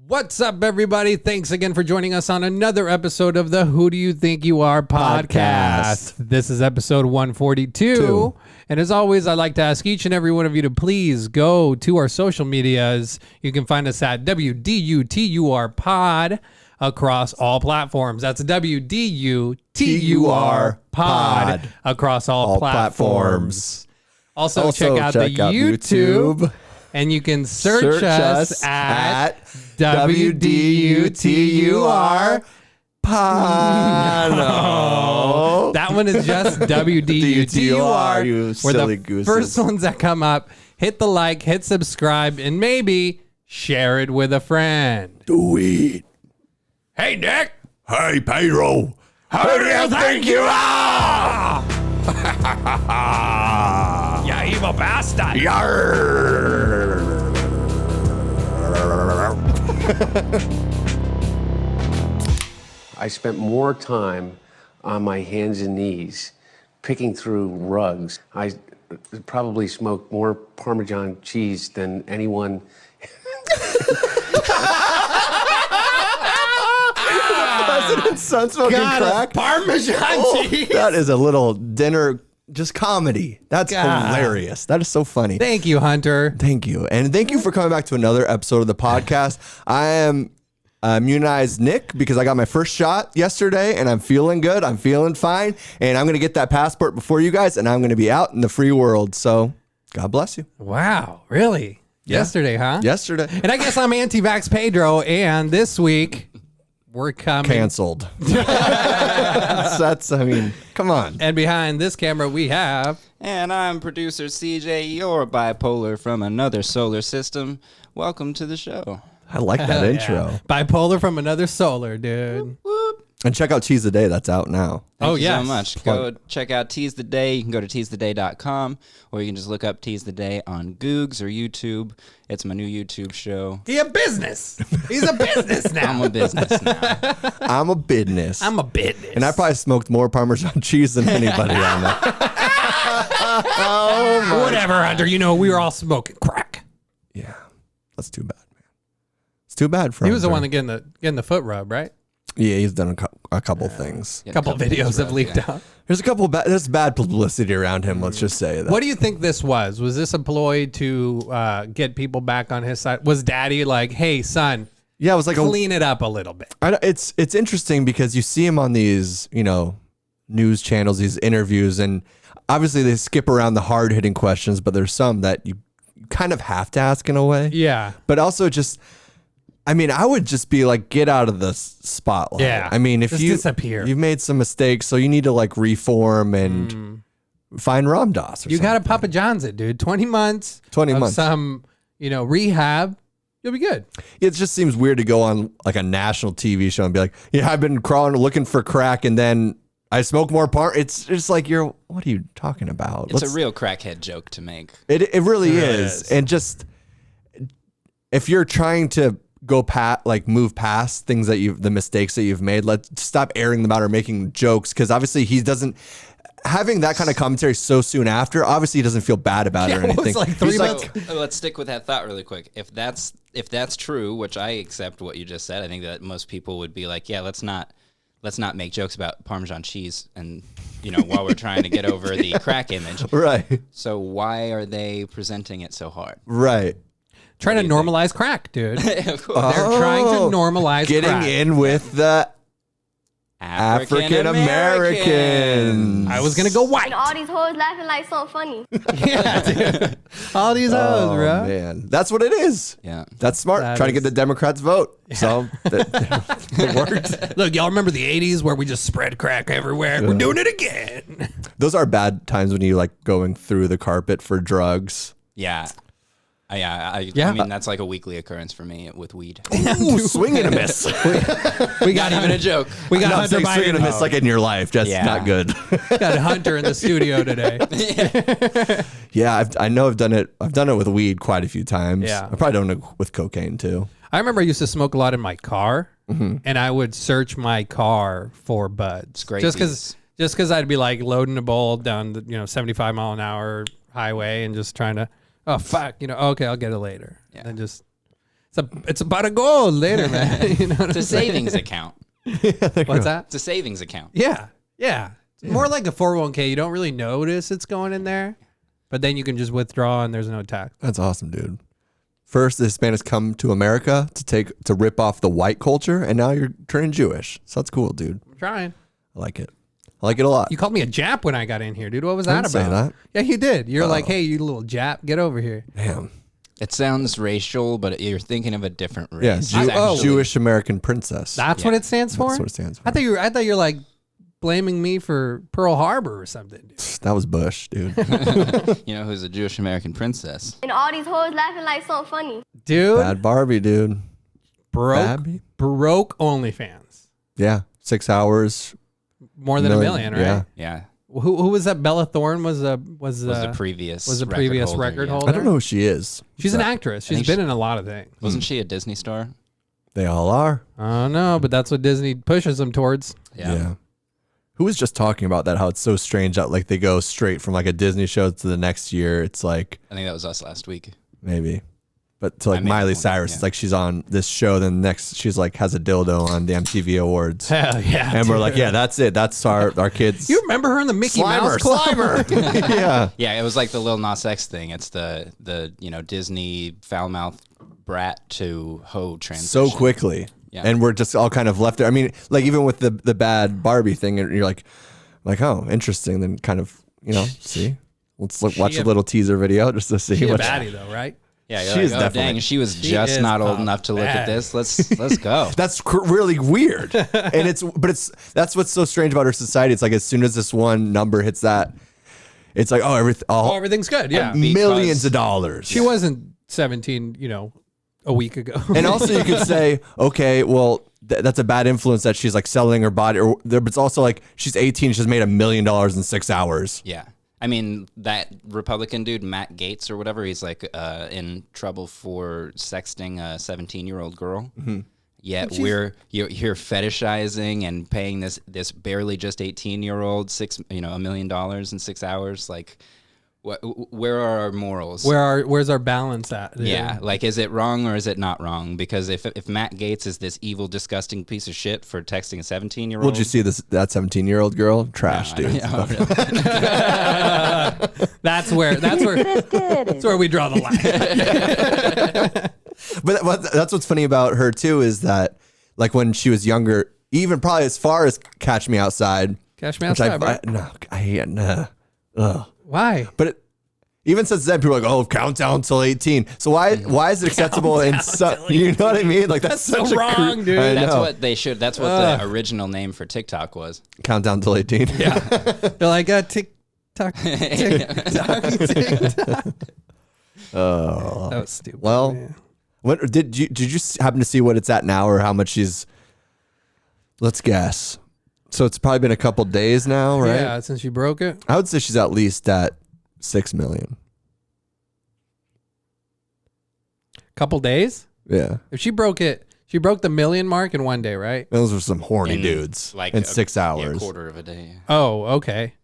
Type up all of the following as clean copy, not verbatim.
What's up, everybody? Thanks again for joining us on another episode of the Who Do You Think You Are podcast. This is episode 142. And as always, I'd like to ask each and every one of you to please go to our social medias. You can find us at WDUTUR pod across all platforms. That's WDUTUR pod across all platforms. Also, check out the YouTube. And you can search us at WDUTUR pod. No. That one is just WDUTUR. You We're silly the gooses. first ones that come up. Hit the like, hit subscribe, and maybe share it with a friend. Do it. Hey, Nick. Hey, Pedro. Who do you think you are? You evil bastard. I spent more time on my hands and knees picking through rugs. I probably smoked more Parmesan cheese than anyone. President's son smoking crack. Parmesan cheese. That is a little dinner, just comedy. That's hilarious. That is so funny. Thank you, Hunter. Thank you. And thank you for coming back to another episode of the podcast. I am immunized Nick because I got my first shot yesterday and I'm feeling good. I'm feeling fine. And I'm going to get that passport before you guys and I'm going to be out in the free world. So God bless you. Wow. Really? Yeah. Yesterday, huh? Yesterday. And I guess I'm anti-vax Pedro, and this week we're coming. Canceled. That's, I mean, come on. And behind this camera we have... And I'm producer CJ, your bipolar from another solar system. Welcome to the show. I like that intro. Yeah. Bipolar from another solar, dude. And check out Cheese the Day. That's out now. Thank you so much. Go check out Tease the Day. You can go to teasetheday.com or you can just look up Tease the Day on Googs or YouTube. It's my new YouTube show. He's a business. He's a business now. I'm a business now. I'm a business. I'm a business. And I probably smoked more Parmesan cheese than anybody on that. Whatever, Hunter. You know, we were all smoking crack. Yeah. That's too bad, man. It's too bad for He was the Hunter. one that getting the foot rub, right? Yeah, he's done a couple things. A couple videos have leaked out. There's a couple there's bad publicity around him, let's just say that. What do you think this was? Was this a ploy to get people back on his side? Was Daddy like, hey, son, Yeah, it was like clean it up a little bit? it's interesting because you see him on these, news channels, these interviews, and obviously they skip around the hard-hitting questions, but there's some that you kind of have to ask in a way. Yeah. But also just, I mean, I would just be like, get out of the spotlight. Yeah. I mean, if Just disappear. you've made some mistakes, so you need to like reform and find Ram Dass or You got to something. Papa John's it, dude. 20 months. 20 of months. some, rehab. You'll be good. It just seems weird to go on like a national TV show and be like, yeah, I've been crawling looking for crack and then I smoke more It's just like, what are you talking about? It's a real crackhead joke to make. It really It is. is. And just, if you're trying to go move past things that the mistakes that you've made, let's stop airing them out or making jokes. Cause obviously he doesn't, having that kind of commentary so soon after, obviously he doesn't feel bad about it or Yeah, it was anything. like 3 He's months. Let's stick with that thought really quick. If that's true, which I accept what you just said, I think that most people would be like, yeah, let's not make jokes about Parmesan cheese and while we're trying to get over the crack image. right. So why are they presenting it so hard? Right. Trying to normalize crack, dude. They're trying to Oh, normalize getting crack. in with the African Americans. I was going to go white. And all these hoes laughing like something funny. Yeah, dude. All these hoes, bro. Man, that's what it is. Yeah. That's smart. That Trying to is- get the Democrats vote. So it worked. Look, y'all remember the 80s where we just spread crack everywhere? We're doing it again. Those are bad times when you like going through the carpet for drugs. Yeah. I mean, that's like a weekly occurrence for me with weed. Ooh, swing and a miss. We got Not even a joke. We got No, I'm Hunter saying swing and a Biden. miss like in your life. Just Yeah. not good. Got Hunter in the studio today. Yeah, I know I've done it. I've done it with weed quite a few times. Yeah. I probably done it with cocaine too. I remember I used to smoke a lot in my car, and I would search my car for buds. Great Just beats. because I'd be like loading a bowl down the 75 mile an hour highway and just trying to, oh fuck, okay, I'll get it later. Yeah. And just It's about a gold later, man. You know what It's a I'm saying? savings account. What's that? It's a savings account. Yeah. It's more like a 401k. You don't really notice it's going in there, but then you can just withdraw and there's no tax. That's awesome, dude. First, the Hispanics come to America to rip off the white culture, and now you're turning Jewish. So that's cool, dude. I'm trying. I like it. I like it a lot. You called me a Jap when I got in here, dude. What was that didn't about? say that. Yeah, you did. You're like, hey, you little Jap, get over here. Damn. It sounds racial, but you're thinking of a different race. Yeah, It's actually- Jewish American princess. That's what it stands for? That's what it stands for. I thought you're like blaming me for Pearl Harbor or something, dude. That was Bush, dude. You know who's a Jewish American princess? And all these hoes laughing like something funny. Dude, Bad Barbie, dude. Barbie? broke OnlyFans. Yeah, 6 hours. More than a million, right? Yeah. Yeah. Who was that? Bella Thorne was The previous record yeah. holder. I don't know who she is. She's an actress. She's been in a lot of things. Wasn't she a Disney star? They all are. I don't know, but that's what Disney pushes them towards. Yeah. Who was just talking about that? How it's so strange that like they go straight from like a Disney show to the next year. It's like I think that was us last week. maybe, but to like I made Miley that point, Cyrus, yeah. it's like she's on this show. Then next she's like has a dildo on the MTV Awards, Hell yeah. and we're dude. like, yeah, that's it. That's our kids. You remember her in the Mickey Mouse Club? Slimer. Yeah. Yeah, it was like the Lil Nas X thing. It's the Disney foul mouth brat to hoe transition. So quickly. Yeah. And we're just all kind of left there. I mean, like even with the bad Barbie thing, and you're like, oh, interesting. Then kind of, see, let's watch a little teaser video just to see. She's a what baddie though, right? Yeah, She you're is like, oh, definitely- dang, she was She just is not old a enough to look at baddie. this. Let's go. That's really weird. And that's what's so strange about our society. It's like as soon as this one number hits that, it's like, Everything's good. Yeah. millions of dollars. She wasn't 17, a week ago. And also you could say, okay, well, that's a bad influence that she's like selling her body, but it's also like she's 18, she's made $1 million in 6 hours. Yeah. I mean, that Republican dude, Matt Gaetz or whatever, he's like in trouble for sexting a 17-year-old girl. Mm-hmm. Yet you're fetishizing and paying this barely just 18-year-old $1 million in 6 hours. Like, where are our morals? Where's our balance at? Dude? Yeah, like, is it wrong or is it not wrong? Because if Matt Gaetz is this evil, disgusting piece of shit for texting a 17-year-old, Well, did you see that 17-year-old girl? Trash, dude. That's where we draw the line. But that's what's funny about her too is that like when she was younger, even probably as far as Catch Me Outside. Catch Me Outside, bro. I hate ugh. Why? But even since then, people are like, "Oh, countdown till 18." So why is it acceptable in some? You know what I mean? Like that's so such wrong, dude. I That's know. what they should. That's what the original name for TikTok was. Countdown till 18. Yeah. They're like, tick tock, tick tock, tick tock. Oh, That was stupid. well. man. What did you happen to see what it's at now or how much she's? Let's guess. So it's probably been a couple days now, right? Yeah, since you broke it. I would say she's at least at 6 million. Couple days? Yeah. If she broke it, she broke the million mark in one day, right? Those were some horny In, dudes. like in a- 6 Yeah, hours. a quarter of a day. Oh, okay.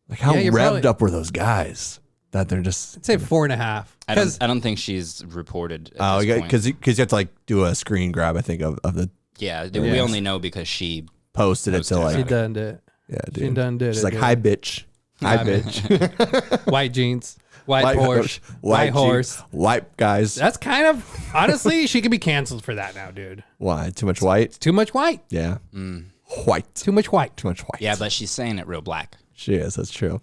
Like how Yeah, you're revved probably- up were those guys that they're just I'd say 4.5. I don't think she's reported. At this point. because you have to like do a screen grab, I think, of the Yeah, we only know because she. posted it to Posted it. like She done did. yeah, She dude. done did She's it, like, dude. hi bitch. Hi bitch. White jeans, white Porsche, white jeep, horse. white guys. That's kind of, honestly, she could be canceled for that now, dude. Why? Too much white? Too much white. Yeah. White. Too much white. Too much white. Yeah, but she's saying it real black. She is, that's true.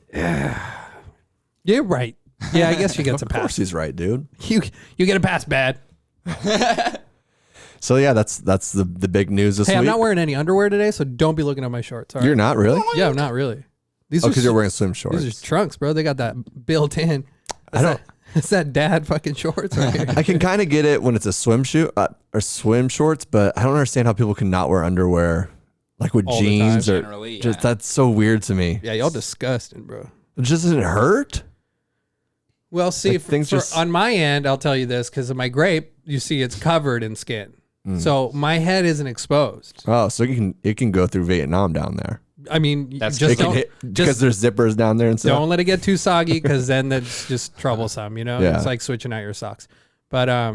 You're right. Yeah, I guess she gets a Of course pass. he's right, dude. You get a pass, bad. So yeah, that's the big news this Hey, week. I'm not wearing any underwear today, so don't be looking at my shorts. All right? You're not really? Yeah, I'm not really. These Oh, are because you're wearing swim shorts. These are trunks, bro. They got that built in. It's that dad fucking shorts right here. I can kind of get it when it's a swimsuit or swim shorts, but I don't understand how people can not wear underwear like with All the jeans time. or Generally, just yeah. that's so weird to me. Yeah, y'all disgusting, bro. It just doesn't hurt. Well, see, Like, things just- on my end, I'll tell you this because of my grape. You see, it's covered in skin, Mm. so my head isn't exposed. Oh, so it can go through Vietnam down there. I mean, That's- just It can don't, hit because just there's zippers down there and stuff. don't let it get too soggy because then that's just troublesome. You know, Yeah. it's like switching out your socks. But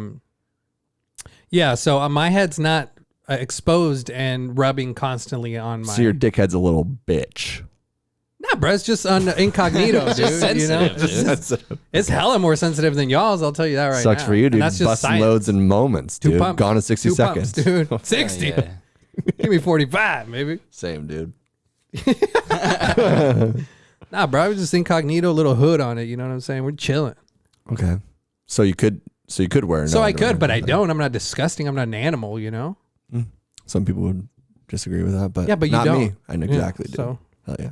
yeah. So my head's not exposed and rubbing constantly on my. So your dickhead's a little bitch. Nah, bro, it's just on incognito, dude. sensitive, dude. Sensitive. It's hella more sensitive than y'all's. I'll tell you that right now. Sucks for you, dude. And that's just Busting science. loads in moments, Two dude. pumps. Gone in 60 Two seconds. pumps, dude. 60. Yeah. Give me 45, maybe. Same, dude. Nah, bro, I was just incognito, little hood on it. You know what I'm saying? We're chilling. Okay. So you could wear So no I could, underwear but I and don't. I'm not disgusting. I'm not an animal, you know? Some people would disagree with that, but Yeah, but you not don't. me. I exactly do. So Hell yeah.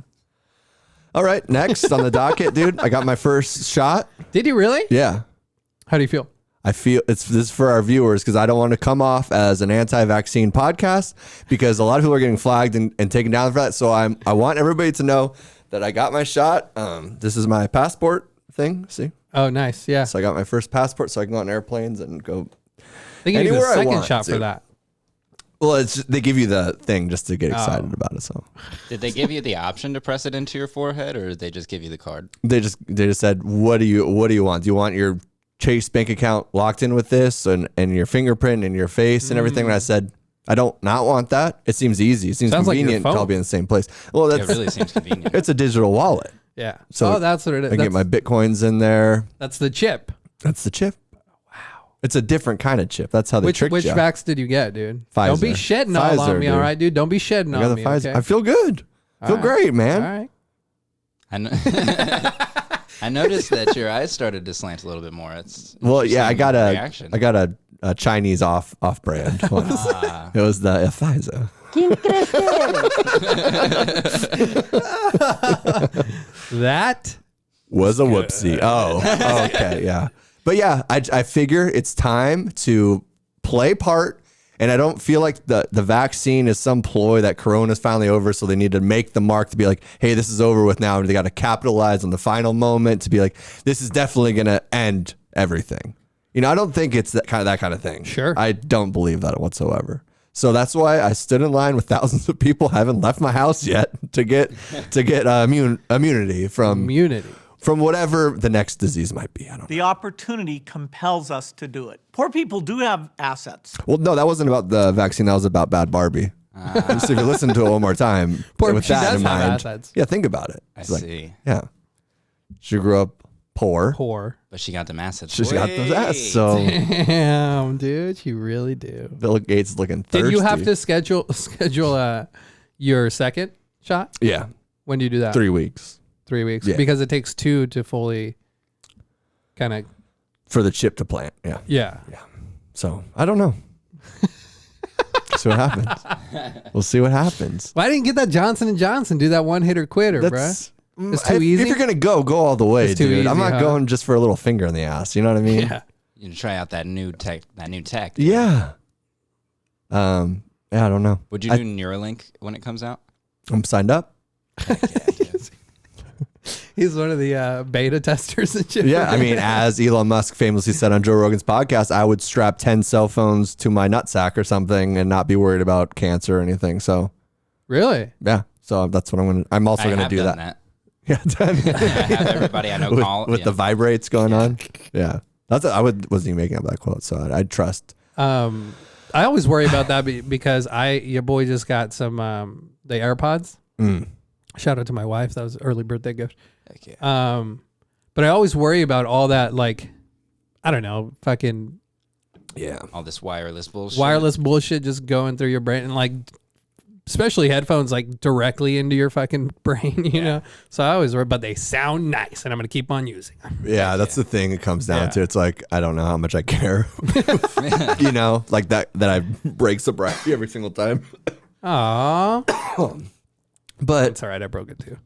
All right, next on the docket, dude. I got my first shot. did you really? Yeah. How do you feel? I feel this is for our viewers because I don't want to come off as an anti-vaccine podcast because a lot of people are getting flagged and taken down for that. So I want everybody to know that I got my shot. This is my passport thing. See? Oh, nice. Yeah. So I got my first passport so I can go on airplanes and go. They give you the anywhere I second want shot for to. that. Well, they give you the thing just to get excited about it. So Did they give you the option to press it into your forehead, or did they just give you the card? they just said, what do you want? Do you want your Chase bank account locked in with this and your fingerprint and your face and everything? And I said, I don't not want that. It seems easy. It seems Sounds like your convenient to all phone. be in the same place. Well, It that's really seems convenient. it's a digital wallet. Yeah. So oh, that's what it is. I can get my Bitcoins in there. That's the chip. That's the chip. Wow. It's a different kind of chip. That's how they Which tricked you. vax did you get, dude? Pfizer. Don't be shedding all Pfizer, on me, all dude. right, dude? Don't be shedding I got on the me, Pfizer. okay? I feel good. Feel right. great, man. All right. I noticed that your eyes started to slant a little bit more. It's Well, yeah, I got reaction. a Chinese off brand. It was the Pfizer. That Was a whoopsie. Oh, okay, yeah. But yeah, I figure it's time to play part, and I don't feel like the vaccine is some ploy that Corona's finally over, so they need to make the mark to be like, hey, this is over with now, and they got to capitalize on the final moment to be like, this is definitely going to end everything. You know, I don't think it's that kind of thing. Sure. I don't believe that whatsoever. So that's why I stood in line with thousands of people, haven't left my house yet to get immunity from whatever the next disease might be. I don't know. The opportunity compels us to do it. Poor people do have assets. Well, no, that wasn't about the vaccine. That was about Bhad Barbie. So if you listen to it one more time, with she that does in have mind, assets. yeah, think about it. I It's like, see. yeah, she grew up poor. But she got the assets. She's got those ass. So Damn, dude, you really do. Bill Gates is looking thirsty. Did you have to schedule your second shot? Yeah, When do you do that? 3 weeks 3 weeks. Yeah. Because it takes 2 to fully kind of. for the chip to plant. Yeah. Yeah. So I don't know. See what happens. We'll see what happens. Why didn't you get that Johnson & Johnson? Do that one hitter quitter, bruh. It's too easy? If you're gonna go all the way, It's too dude. I'm easy, not huh? going just for a little finger in the ass. You know what I mean? Yeah. You can try out that new tech. Yeah. Yeah, I don't know. Would you do Neuralink when it comes out? I'm signed up. He's one of the beta testers and shit. Yeah, I mean, as Elon Musk famously said on Joe Rogan's podcast, I would strap 10 cell phones to my nutsack or something and not be worried about cancer or anything. So, Really? yeah. So that's what I'm also I going to have do done that. that. Yeah. I have everybody I know call with the vibrates going on. Yeah. Wasn't even making up that quote, so I'd trust. I always worry about that because your boy just got some the AirPods. Shout out to my wife. That was an early birthday gift. Heck yeah. But I always worry about all that, like, I don't know, fucking All this wireless bullshit. wireless bullshit just going through your brain, and like, especially headphones, like directly into your fucking brain, you know? So I always worry, but they sound nice and I'm going to keep on using them. Yeah, that's the thing it comes down to. It's like, I don't know how much I care. You know, like that I break sobriety every single time. Aw. But It's all right. I broke it too.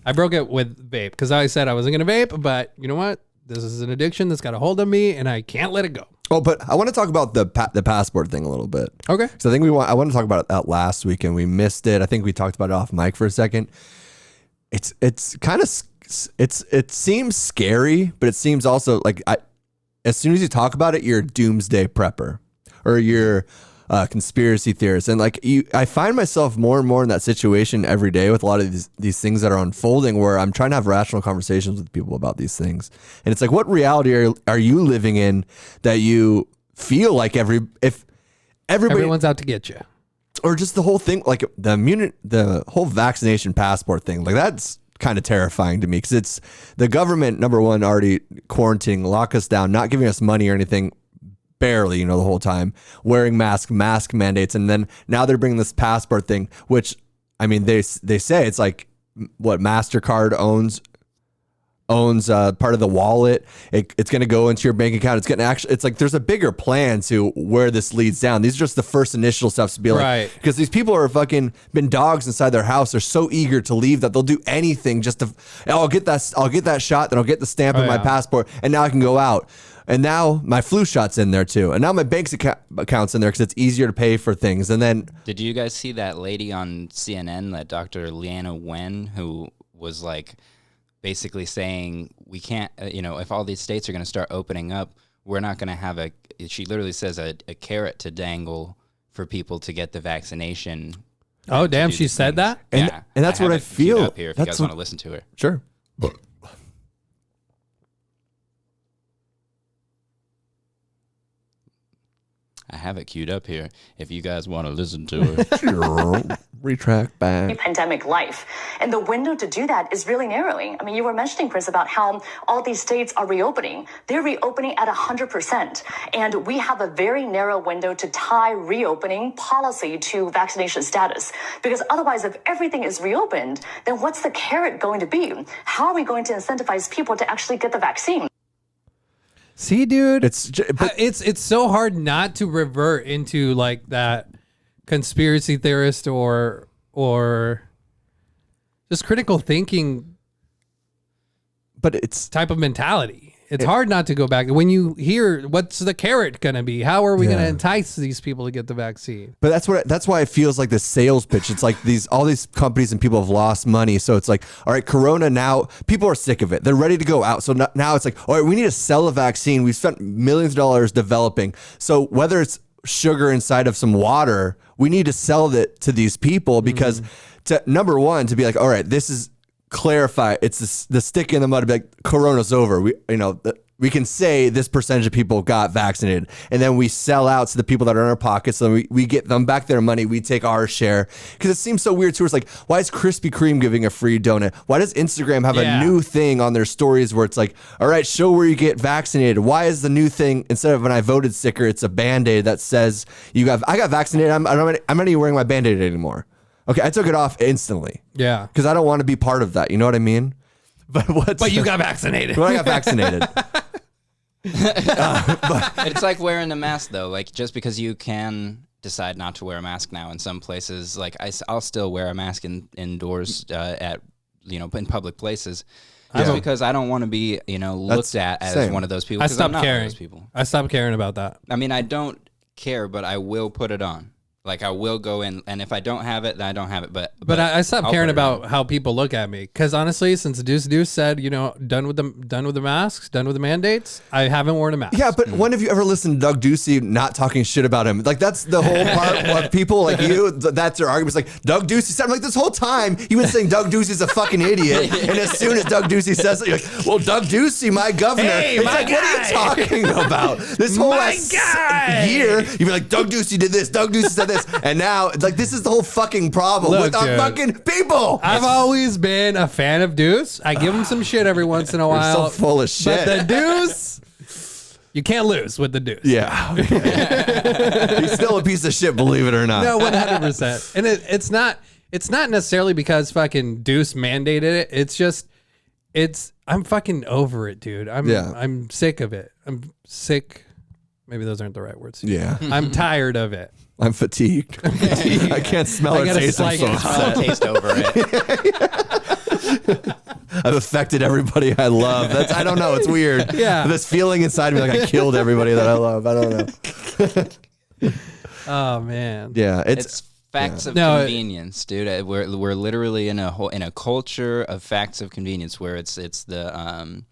I broke it with vape because I said I wasn't going to vape, but you know what? This is an addiction that's got a hold of me and I can't let it go. but I want to talk about the passport thing a little bit. Okay. So I think I want to talk about that last week and we missed it. I think we talked about it off mic for a second. It's kind of it seems scary, but it seems also like as soon as you talk about it, you're a doomsday prepper or you're conspiracy theorists. And like I find myself more and more in that situation every day with a lot of these things that are unfolding, where I'm trying to have rational conversations with people about these things. And it's like, what reality are you living in that you feel like everyone's out to get you, or just the whole thing, like the whole vaccination passport thing, like that's kind of terrifying to me, because it's the government, number one, already quarantining, lock us down, not giving us money or anything, barely, the whole time, wearing mask mandates. And then now they're bringing this passport thing, which, I mean, they say it's like what MasterCard owns part of the wallet. It's going to go into your bank account. It's like there's a bigger plan to where this leads down. These are just the first initial steps to be like, because these people are fucking been dogs inside their house. They're so eager to leave that they'll do anything just to, I'll get that shot, then I'll get the stamp in my passport, and now I can go out. And now my flu shot's in there too. And now my bank's account's in there because it's easier to pay for things. And then, did you guys see that lady on CNN, that Dr. Leana Wen, who was like basically saying we can't, if all these states are going to start opening up, we're not going to have she literally says a carrot to dangle for people to get the vaccination. Oh, damn, she said that? And that's what I feel. Up here if you guys want to listen to her. Sure. I have it queued up here if you guys want to listen to it. Retract back. Pandemic life. And the window to do that is really narrowing. I mean, you were mentioning, Chris, about how all these states are reopening. They're reopening at 100%. And we have a very narrow window to tie reopening policy to vaccination status. Because otherwise, if everything is reopened, then what's the carrot going to be? How are we going to incentivize people to actually get the vaccine? See, dude, but it's so hard not to revert into like that conspiracy theorist or just critical thinking, but it's type of mentality. It's hard not to go back when you hear what's the carrot going to be? How are we going to entice these people to get the vaccine? But that's why it feels like the sales pitch. It's like all these companies and people have lost money. So it's like, all right, Corona, now people are sick of it. They're ready to go out. So now it's like, all right, we need to sell a vaccine. We've spent millions of dollars developing. So whether it's sugar inside of some water, we need to sell it to these people because number one, to be like, all right, this is clarify, it's the stick in the mud to be like, Corona's over. We can say this percentage of people got vaccinated, and then we sell out to the people that are in our pockets. So we get them back their money. We take our share, because it seems so weird to us. Like, why is Krispy Kreme giving a free donut? Why does Instagram have a new thing on their stories where it's like, all right, show where you get vaccinated? Why is the new thing, instead of an I voted sticker, it's a Band-Aid that says I got vaccinated. I'm not even wearing my Band-Aid anymore. Okay, I took it off instantly. Yeah, because I don't want to be part of that. You know what I mean? But you got vaccinated. But I got vaccinated. It's like wearing a mask, though. Like, just because you can decide not to wear a mask now in some places, like I'll still wear a mask indoors at in public places, just because I don't want to be looked at as one of those people. I stopped caring. One of those people. I stopped caring about that. I mean, I don't care, but I will put it on. Like, I will go in, and if I don't have it, then I don't have it. But I stopped caring about how people look at me, because honestly, since Deuce said, done with the masks, done with the mandates, I haven't worn a mask. Yeah, but when have you ever listened to Doug Ducey not talking shit about him? Like, that's the whole part. What people like you, that's their argument. It's like, Doug Ducey said, I'm like, this whole time you've been saying Doug Ducey's a fucking idiot, and as soon as Doug Ducey says it, you're like, well, Doug Ducey, my governor. Hey, it's my like, guy. what are you talking about? This whole year, you've been like, Doug Ducey did this, Doug Ducey said this, and now. Like, this is the whole fucking problem with our fucking people. I've always been a fan of Deuce. I give him some shit every once in a while. You're so full of shit. But the Deuce, you can't lose with the Deuce. Yeah. Okay. He's still a piece of shit, believe it or not. No, 100%. And it's not necessarily because fucking Deuce mandated it. It's just, I'm fucking over it, dude. I'm sick of it. I'm sick. Maybe those aren't the right words. Yeah. I'm tired of it. I'm fatigued. I can't smell or taste. I'm so upset. Taste over it. I've affected everybody I love. I don't know. It's weird. Yeah. This feeling inside me like I killed everybody that I love. I don't know. Oh man. Yeah. It's facts of convenience, dude. We're literally in a culture of facts of convenience where it's the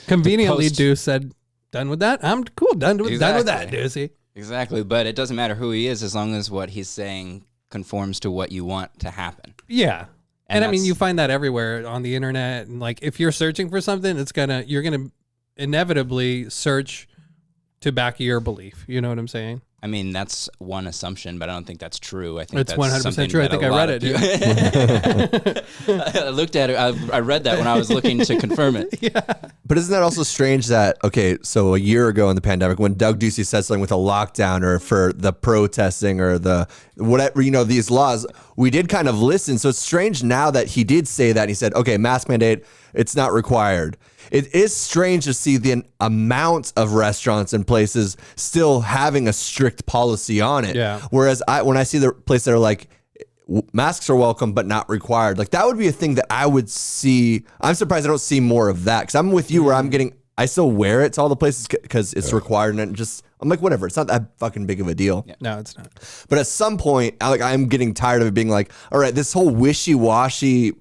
conveniently Deuce said, done with that. I'm cool. Done with that, Deucey. Exactly, but it doesn't matter who he is as long as what he's saying conforms to what you want to happen. Yeah. And I mean, that's- you find that everywhere on the internet. And like, if you're searching for something, you're gonna inevitably search to back your belief. You know what I'm saying? I mean, that's one assumption, but I don't think that's true. I think It's that's 100% something true. I that think a I lot read of it, people- I looked at it. I read that when I was looking to confirm it. But isn't that also strange that, okay, so a year ago in the pandemic, when Doug Ducey said something with a lockdown or for the protesting or the whatever, these laws, we did kind of listen. So it's strange now that he did say that. And he said, okay, mask mandate, it's not required. It is strange to see the amount of restaurants and places still having a strict policy on it. Yeah. Whereas when I see the place that are like, masks are welcome but not required, like that would be a thing that I would see. I'm surprised I don't see more of that, because I'm with you where I still wear it to all the places because it's required, and I'm like, whatever, it's not that fucking big of a deal. Yeah. No, it's not. But at some point, I'm getting tired of it being like, all right, this whole wishy-washy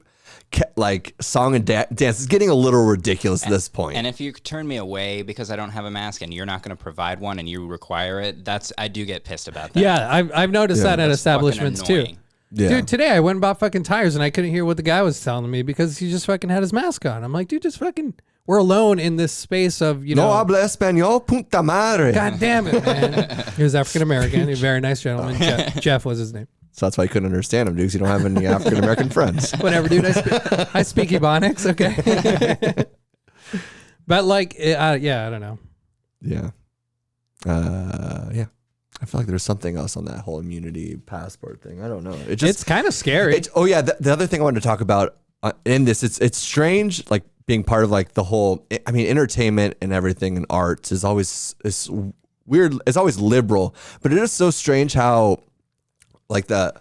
like song and dance is getting a little ridiculous at this point. And if you turn me away because I don't have a mask and you're not going to provide one and you require it, I do get pissed about that. Yeah, I've noticed that at That's establishments fucking too. annoying. Yeah. Dude, today I went and bought fucking tires and I couldn't hear what the guy was telling me because he just fucking had his mask on. I'm like, dude, just fucking, we're alone in this space of, No habla español, punta madre. God damn it, man. He was African American, a very nice gentleman. Jeff was his name. So that's why you couldn't understand him, dude, because you don't have any African American friends. Whatever, dude. I speak Ebonics, okay? But like, yeah, I don't know. Yeah. Yeah. I feel like there's something else on that whole immunity passport thing. I don't know. It's kind of scary. Oh yeah. The other thing I wanted to talk about in this, it's strange, like being part of like the whole, I mean, entertainment and everything and arts is always weird. It's always liberal, but it is so strange how like the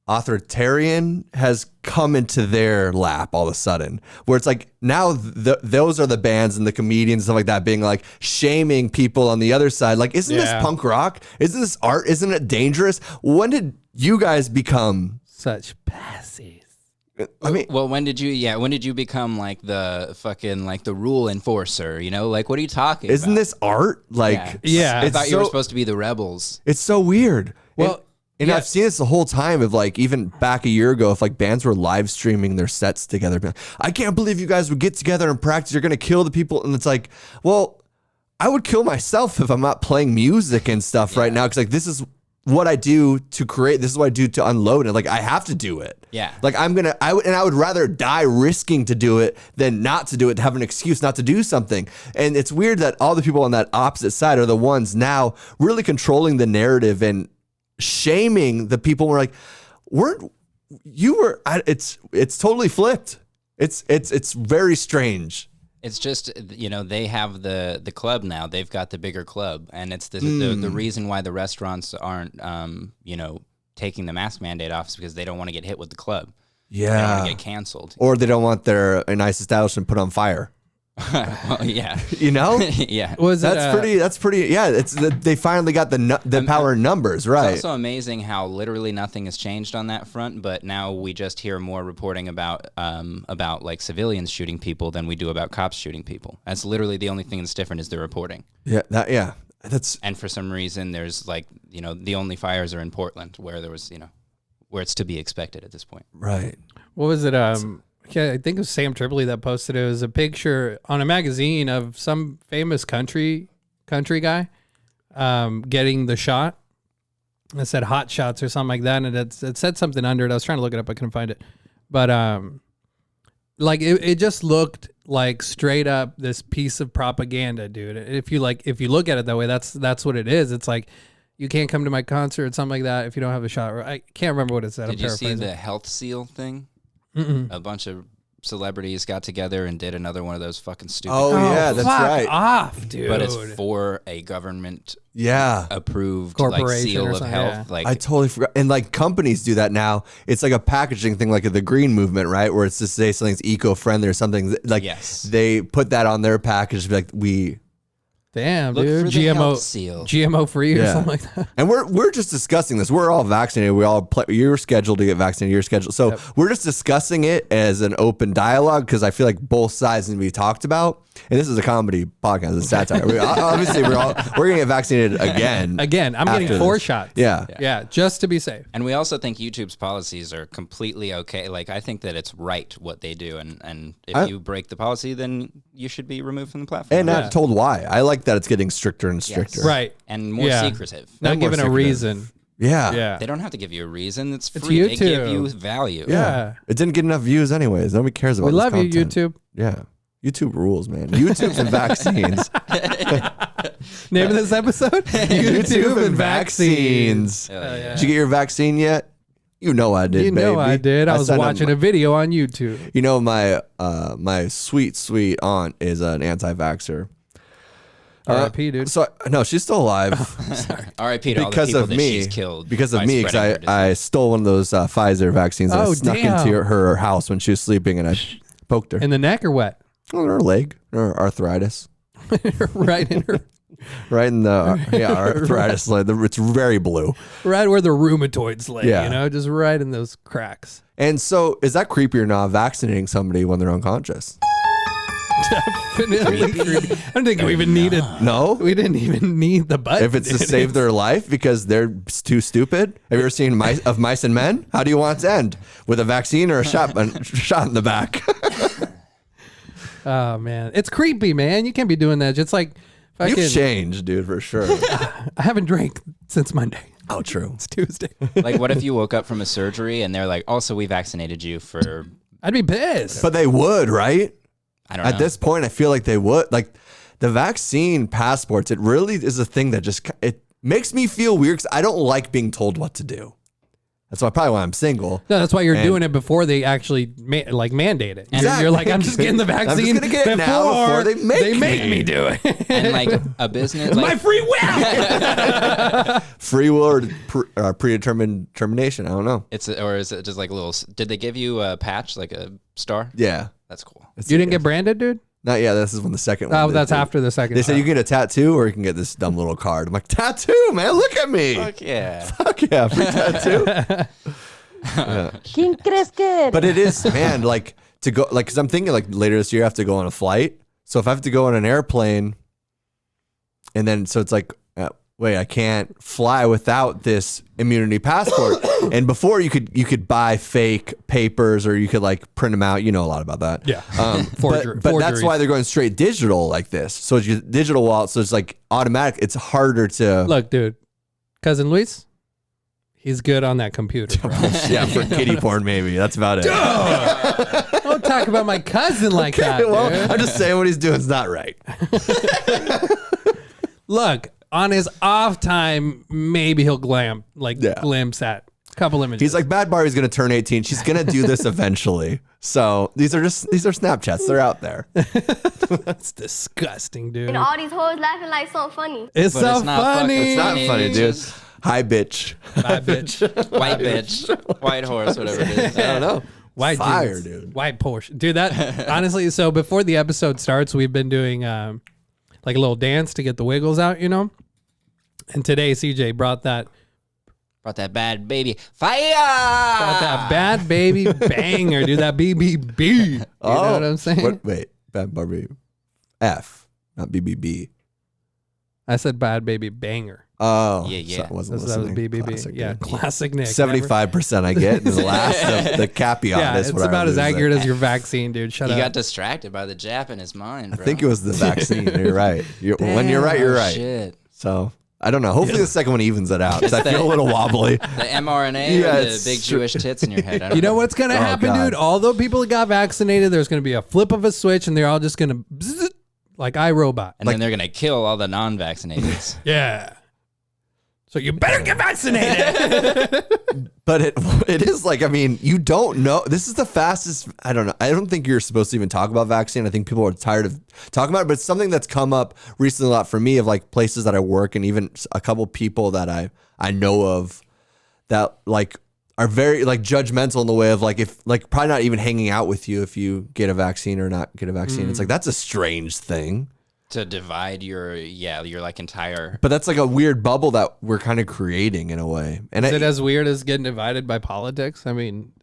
authoritarian has come into their lap all of a sudden, where it's like now those are the bands and the comedians and stuff like that being like shaming people on the other side. Like, isn't this punk rock? Isn't this art? Isn't it dangerous? When did you guys become such passies? I mean, well, when did you become like the fucking like the rule enforcer? Like, what are you talking isn't about? this art? Like, yeah. I thought you were supposed to be the rebels. It's so weird. Well, and I've seen this the whole time of like, even back a year ago, if like bands were live streaming their sets together, being like, I can't believe you guys would get together and practice. You're going to kill the people. And it's like, well, I would kill myself if I'm not playing music and stuff right now. Cause like, this is what I do to create. This is what I do to unload it. Like, I have to do it. Yeah. Like I would rather die risking to do it than not to do it, to have an excuse not to do something. And it's weird that all the people on that opposite side are the ones now really controlling the narrative and shaming the people. We're like, it's totally flipped. It's very strange. It's just, they have the club now. They've got the bigger club, and it's the reason why the restaurants aren't taking the mask mandate off is because they don't want to get hit with the club. Yeah, they don't want to get canceled, or they don't want their nice establishment put on fire. Well, yeah, yeah. That's pretty. Yeah, they finally got the power in numbers, right? It's also amazing how literally nothing has changed on that front, but now we just hear more reporting about like civilians shooting people than we do about cops shooting people. That's literally the only thing that's different is the reporting. Yeah, and for some reason there's like the only fires are in Portland where there was where it's to be expected at this point. Right. What was it? Yeah, I think it was Sam Tripoli that posted it. It was a picture on a magazine of some famous country guy getting the shot. It said hot shots or something like that, and it said something under it. I was trying to look it up, I couldn't find it. But like it just looked like straight up this piece of propaganda, dude. If you look at it that way, that's what it is. It's like, you can't come to my concert, something like that, if you don't have a shot. I can't remember what it said. Did you see the health seal thing? Mm-mm. A bunch of celebrities got together and did another one of those fucking stupid. Oh yeah, that's fuck right. Off, dude. But it's for a government approved corporation like seal of something, health. yeah. Like I totally forgot. And like companies do that now. It's like a packaging thing, like the green movement, right? Where it's to say something's eco-friendly or something. Like they put that on their package to be like, damn, look dude, for the health seal. GMO free or something like that. And we're just discussing this. We're all vaccinated. We all you're scheduled to get vaccinated. You're scheduled. So we're just discussing it as an open dialogue because I feel like both sides need to be talked about. And this is a comedy podcast. It's satire. Obviously, we're gonna get vaccinated again. Again, I'm getting 4 shots. Yeah, just to be safe. And we also think YouTube's policies are completely okay. Like, I think that it's right what they do, and if you break the policy, then you should be removed from the platform. and not told why. I like that it's getting stricter and stricter. Right. And more secretive. Not given a reason. Yeah. They don't have to give you a reason. It's free. YouTube. They give you value. Yeah. It didn't get enough views anyways. Nobody cares about We this love you, content. YouTube. Yeah. YouTube rules, man. YouTube's and vaccines. Name of this episode? YouTube and vaccines. Yeah. Did you get your vaccine yet? You know I did, You know baby. I did. I was sent watching him- a video on YouTube. You know, my sweet aunt is an anti-vaxxer. R.I.P., dude. So no, she's still alive R.I.P. to all the because people of that me. she's killed. Because of by me, because spreading her I disease. stole one of those Pfizer vaccines. And I Oh, snuck damn. into her house when she was sleeping, and I poked her In the neck or what? on her leg, her arthritis, Right in her, right in the arthritis. Like it's very blue. right where the rheumatoids lay. Yeah. You know, just right in those cracks. And so, is that creepy or not? Vaccinating somebody when they're unconscious? Definitely creepy. I don't think we even needed. No. We didn't even need the button. If it's to dude. save their life because they're too stupid. Have you ever seen Mice and Men? How do you want it to end? With a vaccine or a shot in the back? Oh man, it's creepy, man. You can't be doing that. It's like fucking. You've changed, dude, for sure. I haven't drank since Monday. Oh, true. It's Tuesday. Like, what if you woke up from a surgery and they're like, also, we vaccinated you for, I'd be pissed. But they would, right? I don't know. At this point, I feel like they would. Like the vaccine passports, it really is a thing that just it makes me feel weird because I don't like being told what to do. That's probably why I'm single. No, that's why you're And- doing it before they actually mandate it. Exactly. You're like, I'm just getting the I'm just vaccine gonna get it now before they make me. me do it. And like a business, My like, free will. Free will or predetermined termination. I don't know. or is it just like a little, did they give you a patch, like a star? Yeah. That's cool. You didn't get branded, dude? Not yet. This is when the second one. Oh, that's after the second. They said time. you can get a tattoo or you can get this dumb little card. I'm like, tattoo, man. Look at me. Fuck yeah. Fuck yeah, free tattoo. ¿Quién crees que eres? But it is, man, like to go, like, because I'm thinking like later this year I have to go on a flight. So if I have to go on an airplane, and then so it's like, wait, I can't fly without this immunity passport. And before you could buy fake papers or you could like print them out. You know a lot about that. Yeah. But that's why they're going straight digital like this. So it's your digital wallet. So it's like automatic. It's harder to Look, dude, cousin Luis, he's good on that computer, bro. yeah, for kiddie porn maybe. That's about it. Don't talk about my cousin like that, Well, dude. I'm just saying what he's doing is not right. Look, on his off time, maybe he'll glimpse at a couple images. He's like, Bhad Bhabie's going to turn 18. She's going to do this eventually. So these are Snapchats. They're out there. that's disgusting, dude. And all these hoes laughing like something funny. It's But so it's not funny. fucking It's not funny, dude. Just Hi, bitch. Bye, bitch. white bitch, white horse, whatever it is. I don't know. White Fire, jeans. dude. White Porsche. Dude, that honestly, so before the episode starts, we've been doing like a little dance to get the wiggles out, you know? And today CJ brought that Bad baby. Fire! Bad Baby banger, dude. That BBB. You know what I'm saying? Wait, Bhad Bhabie. F, not BBB. I said Bad Baby banger. Oh, Yeah. so I wasn't That was listening. BBB. Classic, yeah, dude. classic Nick. 75% I get. And the last, the caveat Yeah, is it's what I about as lose accurate it. as your vaccine, dude. Shut He up. got distracted by the Jap in his mind, I bro. think it was the vaccine. You're right. When you're right, you're Oh, right. Shit. So I don't know. Hopefully the second one evens it out because I feel a little wobbly. The mRNA Yeah, or the it's big true. Jewish tits in your head. I don't You know what's going to Oh, happen, God. dude? Although people got vaccinated, there's going to be a flip of a switch and they're all just going to bzzz, like iRobot. And then they're going to kill all the non-vaccinated. Yeah. So you better get vaccinated. But it is like, I mean, you don't know. This is the fastest. I don't know. I don't think you're supposed to even talk about vaccine. I think people are tired of talking about it, but it's something that's come up recently a lot for me of like places that I work and even a couple people that I know of that like are very like judgmental in the way of like, if like probably not even hanging out with you if you get a vaccine or not get a vaccine. It's like, that's a strange thing. To divide your like entire. But that's like a weird bubble that we're kind of creating in a way. And Is it as weird as getting divided by politics? I mean,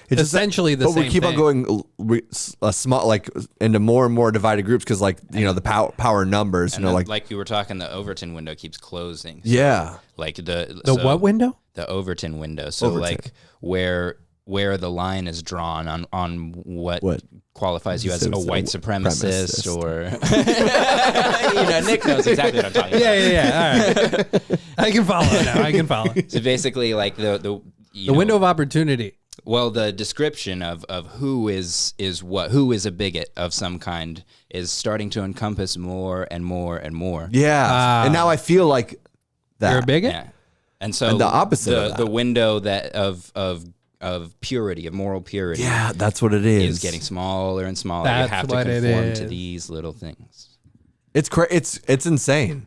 it's essentially the but same we keep thing. on going small, like into more and more divided groups because, like, you know, the power numbers. You know, like you were talking, the Overton window keeps closing. So yeah, like the what window? The Overton window. So like where the line is drawn on what qualifies you as a white supremacist or you know, Nick knows exactly what I'm talking about. Yeah. All right. I can follow now. I can follow. So basically, like the window of opportunity. Well, the description of who is a bigot of some kind is starting to encompass more and more and more. Yeah, and now I feel like that. You're a bigot? Yeah. And so the opposite of that. The window that of purity, of moral purity. Yeah, that's what it is. Is getting smaller and smaller. That's you have to what it conform to is. these little things. It's insane.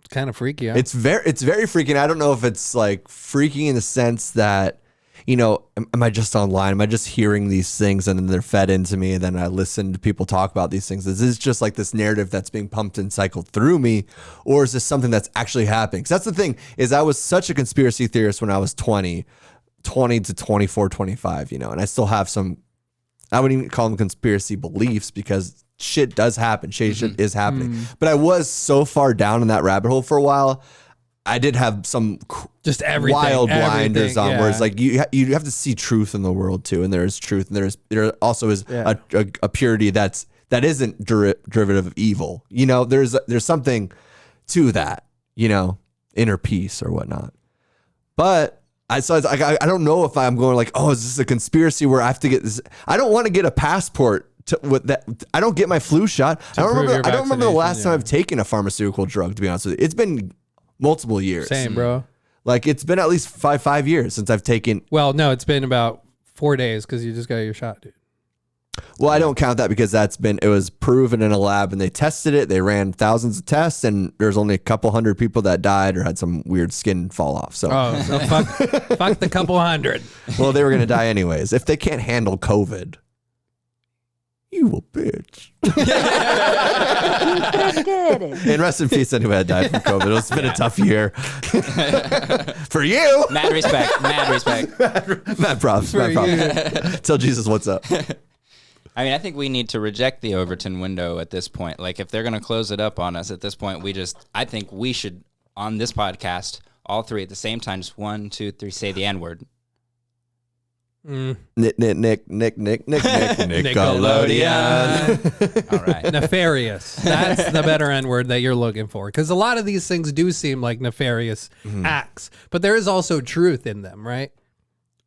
It's kind of freaky. Huh? It's very freaking. I don't know if it's like freaky in the sense that, you know, am I just online? Am I just hearing these things and then they're fed into me and then I listen to people talk about these things? Is this just like this narrative that's being pumped and cycled through me, or is this something that's actually happening? Because that's the thing, is I was such a conspiracy theorist when I was 20 to 24, 25, you know, and I still have some, I wouldn't even call them conspiracy beliefs because shit does happen. Shit is happening. But I was so far down in that rabbit hole for a while. I did have some just everything, wild blinders on, where it's yeah. like you have to see truth in the world too, and there is truth, and there also is a purity that isn't derivative of evil. You know, there's something to that, you know, inner peace or whatnot. But I don't know if I'm going like, oh, is this a conspiracy where I have to get this? I don't want to get a passport with that. I don't get my flu shot. I don't remember the last time I've taken a pharmaceutical drug, to be honest with you. It's been multiple years. Same, bro. Like, it's been at least five years since I've taken. Well, no, it's been about 4 days because you just got your shot, dude. Well, I don't count that because it was proven in a lab and they tested it. They ran thousands of tests and there's only a couple hundred people that died or had some weird skin fall off. So, so fuck the couple hundred. Well, they were going to die anyways. If they can't handle COVID, you a bitch. And rest in peace, anyone that died from COVID. It's been a tough year. For you. Mad respect. Mad props. Tell Jesus what's up. I mean, I think we need to reject the Overton window at this point. Like, if they're going to close it up on us at this point, I think we should, on this podcast, all three at the same time, just 1, 2, 3, say the N-word. Nick, Nickelodeon. All right. Nefarious. That's the better N word that you're looking for. Because a lot of these things do seem like nefarious acts, but there is also truth in them, right?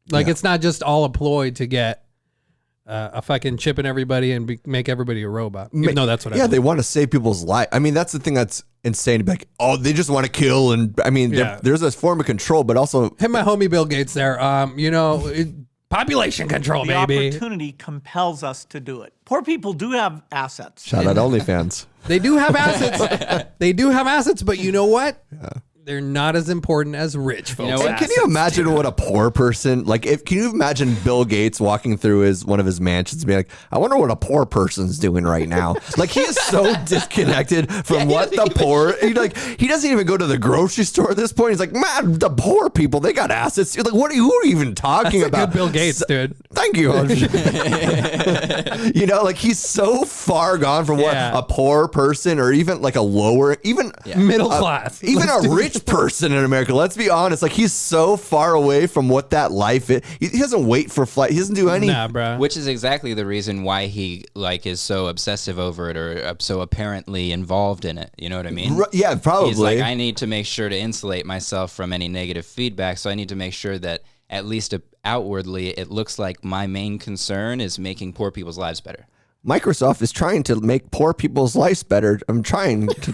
Like, it's not just all a ploy to get a fucking chip in everybody and make everybody a robot. Even though that's what I believe. They want to save people's life. I mean, that's the thing that's insane to be like, oh, they just want to kill. And I mean, there's a form of control, but also. Hey, my homie Bill Gates there. You know, population control, the baby. opportunity compels us to do it. Poor people do have assets. Shout out OnlyFans. They do have assets. They do have assets, but you know what? Yeah. They're not as important as rich folks. You know what? Can you imagine what a poor person, like, can you imagine Bill Gates walking through one of his mansions and be like, I wonder what a poor person's doing right now. Like, he is so disconnected from what the poor, he doesn't even go to the grocery store at this point. He's like, man, the poor people, they got assets. You're like, who are you even talking That's about? Good Bill Gates, dude. Thank you. You know, like, he's so far gone from what a poor person or even like a lower, even middle class, even a rich person in America. Let's be honest. Like, he's so far away from what that life is. He doesn't wait for flight. He doesn't do any. Nah, bro. Which is exactly the reason why he is so obsessive over it or so apparently involved in it. You know what I mean? Yeah, probably. He's like, I need to make sure to insulate myself from any negative feedback. So I need to make sure that at least outwardly, it looks like my main concern is making poor people's lives better. Microsoft is trying to make poor people's lives better. I'm trying to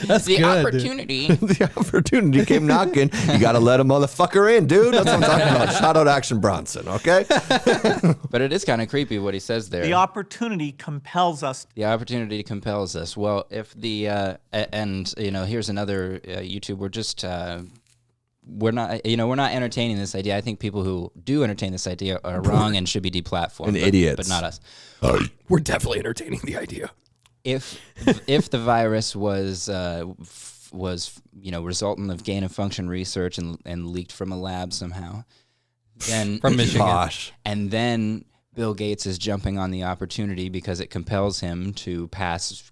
That's the good, opportunity. The opportunity came knocking. You got to let a motherfucker in, dude. That's what I'm talking about. Shout out Action Bronson, okay? But it is kind of creepy what he says there. The opportunity compels us. The opportunity compels us. Well, if and you know, here's another YouTube. We're just we're not entertaining this idea. I think people who do entertain this idea are wrong and should be deplatformed. And idiots. But not us. We're definitely entertaining the idea. If the virus was resultant of gain of function research and leaked from a lab somehow, then From Michigan. Gosh. and then Bill Gates is jumping on the opportunity because it compels him to pass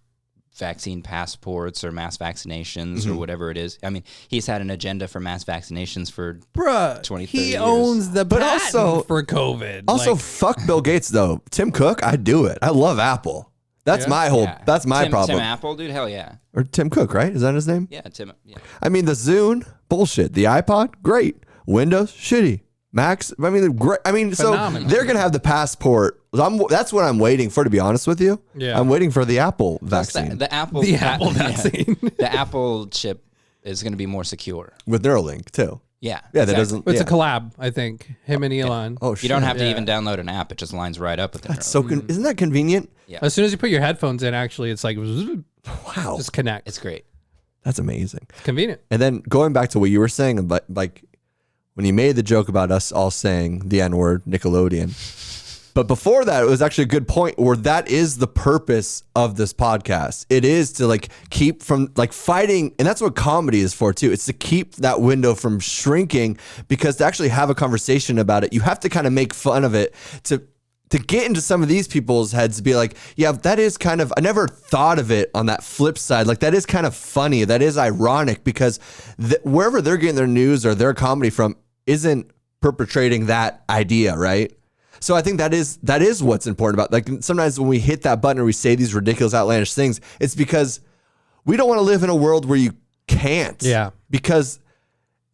vaccine passports or mass vaccinations or whatever it is. I mean, he's had an agenda for mass vaccinations for Bruh, 20, 30 he years. owns the But patent also- for COVID. Also, Like, fuck Bill Gates though. Tim Cook, I do it. I love Apple. That's Yeah. my whole. Yeah. That's my Tim, problem. Tim Apple, dude, hell yeah. Or Tim Cook, right? Is that his name? Yeah, Tim. Yeah. I mean, the Zune, bullshit. The iPod, great. Windows, shitty. Macs, I mean, great. I mean, Phenomenal. so they're gonna have the passport. That's what I'm waiting for, to be honest with you. Yeah. I'm waiting for the Apple Plus vaccine The Apple, The Apple vaccine. the Apple chip is going to be more secure. with Neuralink too. Yeah. Yeah, that exactly. doesn't. it's yeah. a collab, I think. Him and Elon. Oh You shit. don't have to Yeah. even download an app; it just lines right up with the. That's so. Isn't that convenient? As soon as you put your headphones in, actually, it's like Wow, just connect. It's great. that's amazing. Convenient. And then going back to what you were saying about like when you made the joke about us all saying the N-word, Nickelodeon. But before that, it was actually a good point where that is the purpose of this podcast. It is to like keep from like fighting. And that's what comedy is for too. It's to keep that window from shrinking, because to actually have a conversation about it, you have to kind of make fun of it to get into some of these people's heads to be like, yeah, that is kind of, I never thought of it on that flip side. Like that is kind of funny. That is ironic, because wherever they're getting their news or their comedy from isn't perpetrating that idea, right? So I think that is what's important about, like, sometimes when we hit that button or we say these ridiculous, outlandish things, it's because we don't want to live in a world where you can't. Yeah. Because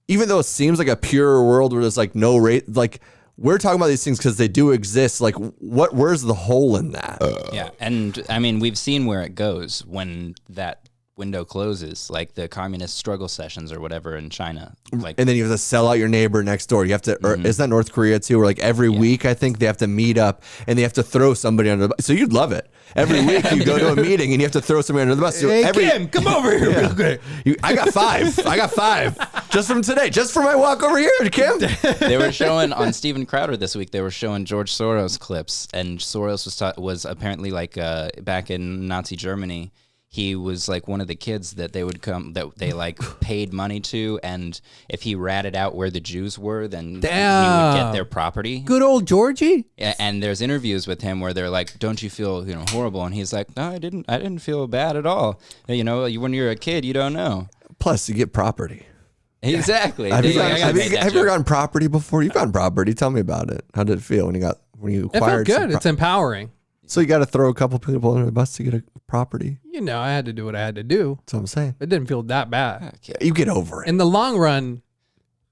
even though it seems like a pure world where there's like no rate, like we're talking about these things because they do exist. Like where's the hole in that? Yeah, and I mean, we've seen where it goes when that window closes, like the communist struggle sessions or whatever in China. Like, And then you have to sell out your neighbor next door. You have to, or is that North Korea too? Where like every week, I think they have to meet up and they have to throw somebody under the bus. So you'd love it. Every week you go to a meeting and you have to throw somebody under the bus. So Hey, Kim, come over here real quick. I got five just from today, just for my walk over here, Kim. they were showing on Steven Crowder this week. They were showing George Soros clips, and Soros was apparently like back in Nazi Germany. He was like one of the kids that they would come, that they like paid money to, and if he ratted out where the Jews were, then he would get their property. Good old Georgie. And there's interviews with him where they're like, "Don't you feel horrible?" And he's like, "No, I didn't feel bad at all. When you're a kid, you don't know." Plus, you get property. Exactly. Have you I gotta make that ever joke. gotten property before? You've gotten property. Tell me about it. How did it feel when you It acquired? felt good. It's empowering. So you got to throw a couple people under the bus to get a property. I had to do what I had to do. That's what I'm saying. It didn't feel that bad. You get over it. In the long run,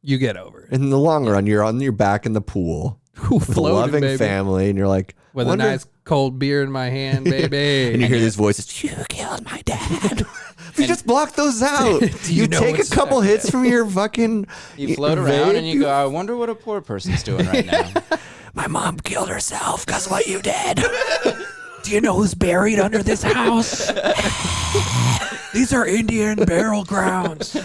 you get over it. In the long run, you're on your back in the pool with a Floating, loving baby. family, and you're like, With wonder- a nice cold beer in my hand, baby. and you hear these voices. You killed my dad. You just block those out. you know take a what's- couple hits from your fucking. You float around and you go, "I wonder what a poor person's doing right now." My mom killed herself because of what you did. Do you know who's buried under this house? These are Indian burial grounds.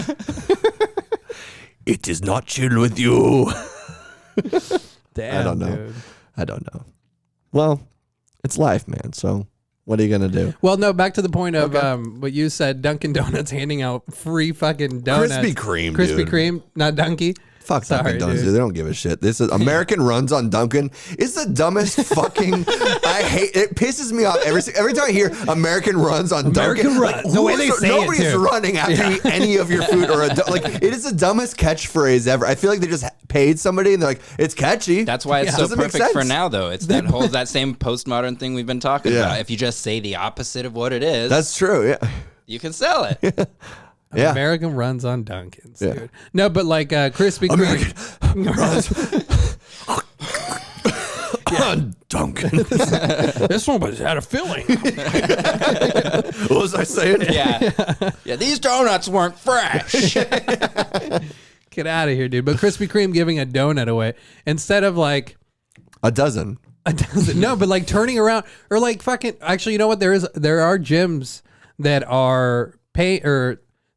It is not chill with you. Damn, I don't know. dude. I don't know. Well, it's life, man. So what are you gonna do? Well, no, back to the point of what you said, Dunkin' Donuts handing out free fucking donuts. Krispy Kreme, Krispy dude. Kreme, not Dunky. Fuck Sorry, Dunkin' Donuts, dude. dude. They don't give a shit. This is American runs on Dunkin'. It's the dumbest fucking. I hate it. Pisses me off every time I hear American runs on American Dunkin'. runs. The way they say it, nobody's too. running after you eat any of your food or it is the dumbest catchphrase ever. I feel like they just paid somebody and they're like, it's catchy. That's why it's so Doesn't make perfect for sense. now, though. It's that same postmodern thing we've been talking Yeah. about. If you just say the opposite of what it is, That's true. Yeah. you can sell it. Yeah. American runs on Dunkin's, Yeah. dude. No, but like Krispy Kreme. On Dunkin'. This one was had a filling. What was I saying? Yeah. These donuts weren't fresh. Get out of here, dude. But Krispy Kreme giving a donut away instead of like A dozen. a dozen. No, but like turning around or like fucking. Actually, you know what? There are gyms that are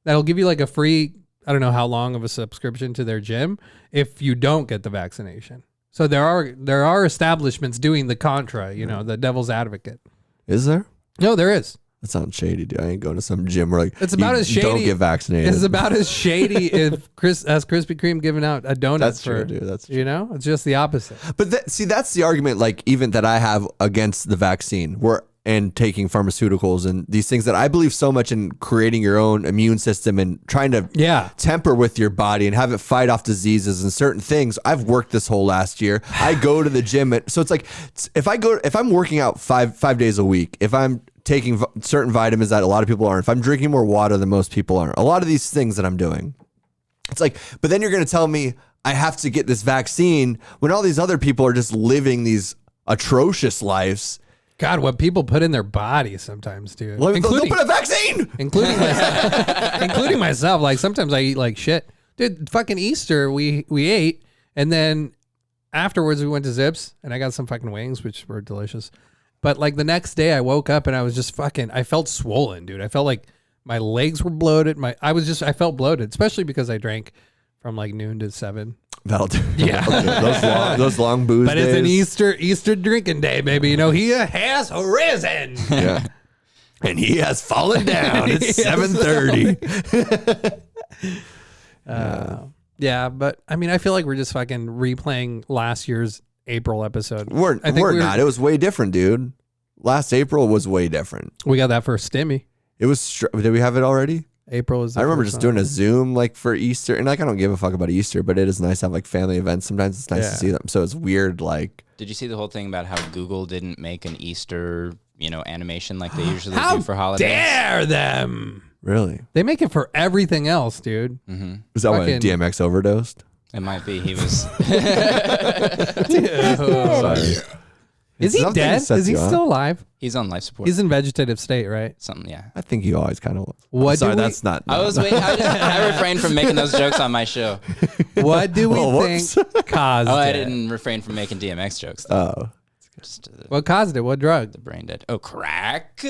that'll give you like a free. I don't know how long of a subscription to their gym if you don't get the vaccination. So there are establishments doing the contra. The devil's advocate. Is there? No, there is. That sounds shady, dude. I ain't going to some gym where It's about as shady. Don't get vaccinated. It's about as shady as Krispy Kreme giving out a donut. That's true, dude. That's true. You know, it's just the opposite. But see, that's the argument, like even that I have against the vaccine, and taking pharmaceuticals and these things that I believe so much in creating your own immune system and trying to temper with your body and have it fight off diseases and certain things. I've worked this whole last year. I go to the gym, so it's like if I'm working out five days a week, if I'm taking certain vitamins that a lot of people aren't, if I'm drinking more water than most people aren't, a lot of these things that I'm doing, it's like, but then you're going to tell me I have to get this vaccine when all these other people are just living these atrocious lives. God, what people put in their bodies sometimes, dude. Well, they'll put a vaccine! Including myself. Including myself. Like, sometimes I eat like shit. Dude, fucking Easter, we ate, and then afterwards we went to Zips, and I got some fucking wings, which were delicious. But like the next day I woke up and I was just I felt swollen, dude. I felt like my legs were bloated. I felt bloated, especially because I drank from like noon to 7. That'll do. Yeah. Okay. Those long booze But days. it's an Easter drinking day, baby. You know, he has risen. Yeah. And he has fallen down. It's 7:30. Yeah, but I mean, I feel like we're just fucking replaying last year's April episode. We're not. It was way different, dude. Last April was way different. We got that first stimmy. It was. Did we have it already? April is. I remember just doing a Zoom like for Easter, and like I don't give a fuck about Easter, but it is nice to have like family events. Sometimes it's nice to see them. So it's weird. Like, did you see the whole thing about how Google didn't make an Easter, animation like they usually do for holidays? How dare them? Really? They make it for everything else, dude. Mm-hmm. Is that why DMX overdosed? It might be. He was. Sorry. Is he dead? Is he still alive? He's on life support. He's in vegetative state, right? Something, yeah. I think he always kind of was. What? Sorry, that's not. I was waiting. I refrained from making those jokes on my show. What do we think caused it? I didn't refrain from making DMX jokes. Oh. Just, what caused it? What drug? The brain dead. Oh, crack.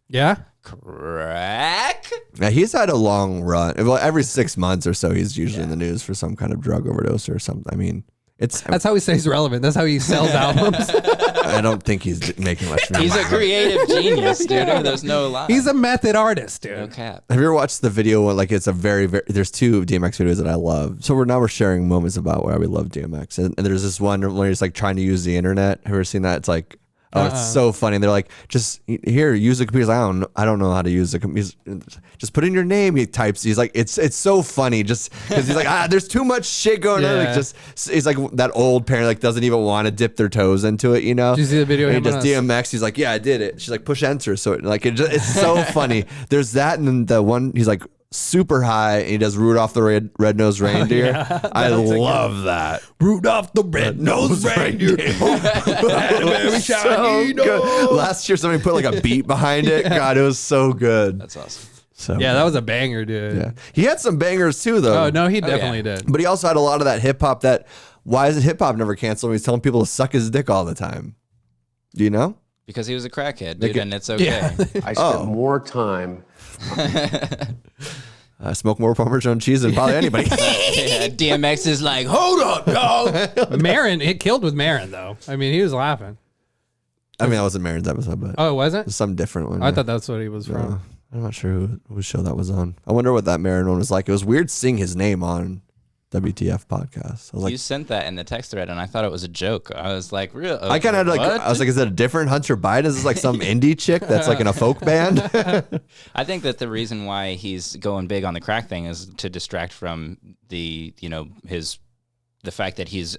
Yeah. Crack. Yeah, he's had a long run. Well, every 6 months or so, he's usually in the news for some kind of drug overdose or something. I mean, that's how he stays relevant. That's how he sells albums. I don't think he's making much money. He's a creative genius, dude. There's no lie. He's a method artist, dude. No cap. Have you ever watched the video? Like, it's a very, very. There's 2 DMX videos that I love. So we're sharing moments about why we love DMX, and there's this one where he's like trying to use the internet. Have you ever seen that? It's like. Oh, it's so funny. They're like, just here, use the computer. He's like, I don't know how to use the computer. Just put in your name. He types. He's like, it's so funny. Just because he's like, there's too much shit going on. Like, he's like that old parent, like doesn't even want to dip their toes into it. You know? Did you see the video? And he does DMX. He's like, yeah, I did it. She's like, push enter. So it's so funny. There's that, and then the one he's like super high, and he does Rudolph the Red-Nosed Reindeer. I love that. Rudolph the Red-Nosed Reindeer. So good. Last year, somebody put like a beat behind it. God, it was so good. That's awesome. So yeah, that was a banger, dude. Yeah, he had some bangers too, though. Oh no, he definitely did. But he also had a lot of that hip hop. Why is it hip hop never canceled? When he's telling people to suck his dick all the time. Do you know? Because he was a crackhead, dude, and it's okay. I spent more time. I smoke more Parmesan cheese than probably anybody. Yeah, DMX is like, hold up, dog. Marin, it killed with Marin though. I mean, he was laughing. I mean, that wasn't Marin's episode, but Oh, it wasn't? some different one. I thought that's what he was from. I'm not sure whose show that was on. I wonder what that Marin one was like. It was weird seeing his name on WTF podcast. I was like, You sent that in the text thread, and I thought it was a joke. I was like, real? I kind of had I was like, is that a different Hunter Biden? Is this like some indie chick that's like in a folk band? I think that the reason why he's going big on the crack thing is to distract from the fact that he's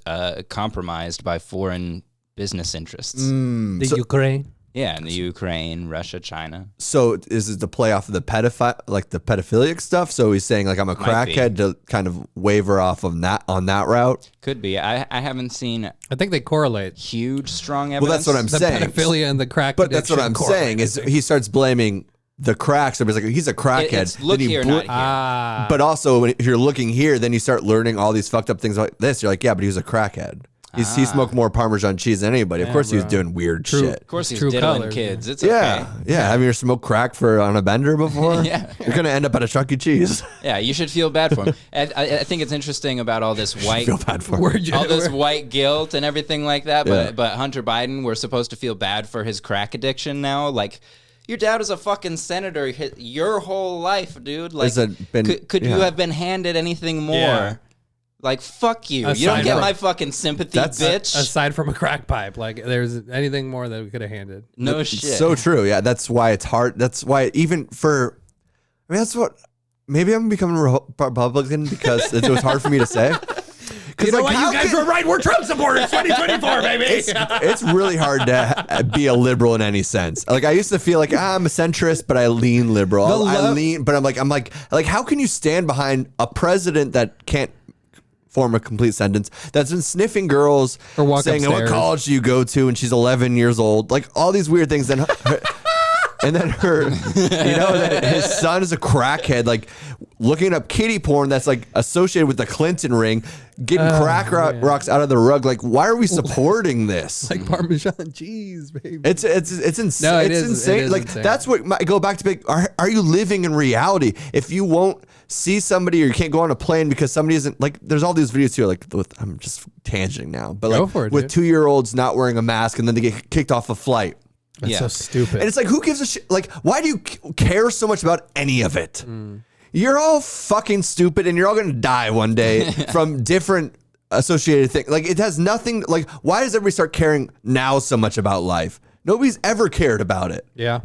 compromised by foreign business interests. The Ukraine. Yeah, in the Ukraine, Russia, China. So is it the play off of the pedophilic stuff? So he's saying like I'm a crackhead to kind of waver off of that on that route. Could be. I haven't seen I think they correlate. huge, strong evidence. Well, that's what I'm The saying. pedophilia and the crack. But that's what I'm addiction saying is he starts blaming the crack. So he's like, he's a crackhead. It's look Then he here, not here. But also, if you're looking here, then you start learning all these fucked up things like this. You're like, yeah, but he was a crackhead. He smoked more Parmesan cheese than anybody. Of course, he was doing weird shit. Of course, he's True diddling colors, kids. It's Yeah, okay. yeah. Have you ever smoked crack on a bender before? Yeah. You're gonna end up at a Chuck E. Cheese. Yeah, you should feel bad for him. And I think it's interesting about all this white, Feel bad for him. all this white guilt and everything like that. But Hunter Biden, we're supposed to feel bad for his crack addiction now. Like, Your dad was a fucking senator your whole life, dude. Like, could you have been handed anything more? Yeah. Like, fuck you. You don't get my fucking sympathy, bitch. Aside from a crack pipe, like, there's anything more that we could have handed. No shit. So true. Yeah, that's why it's hard. That's why even for, I mean, that's what, maybe I'm becoming Republican because it was hard for me to say. You know what? You guys were right. We're Trump supporters. 2024, baby. It's really hard to be a liberal in any sense. Like I used to feel like I'm a centrist, but I lean liberal. I lean, but I'm like, how can you stand behind a president that can't form a complete sentence, that's been sniffing girls or saying, "What college do you go to?" and she's 11 years old, like all these weird things. And then her, that his son is a crackhead, like looking up kiddie porn that's like associated with the Clinton ring, getting crack rocks out of the rug. Like, why are we supporting this? Like Parmesan cheese, baby. It's insane. No, it's insane. It is like insane. That's what I go back to. Are you living in reality? If you won't see somebody or you can't go on a plane because somebody isn't like, there's all these videos too. Like I'm just tangenting now, but like with 2-year-olds not wearing a mask and then they get kicked off a flight. That's so stupid. And it's like, who gives a shit? Like, why do you care so much about any of it? You're all fucking stupid and you're all going to die one day from different associated things. Like, it has nothing. Like, why does everybody start caring now so much about life? Nobody's ever cared about it. Yeah.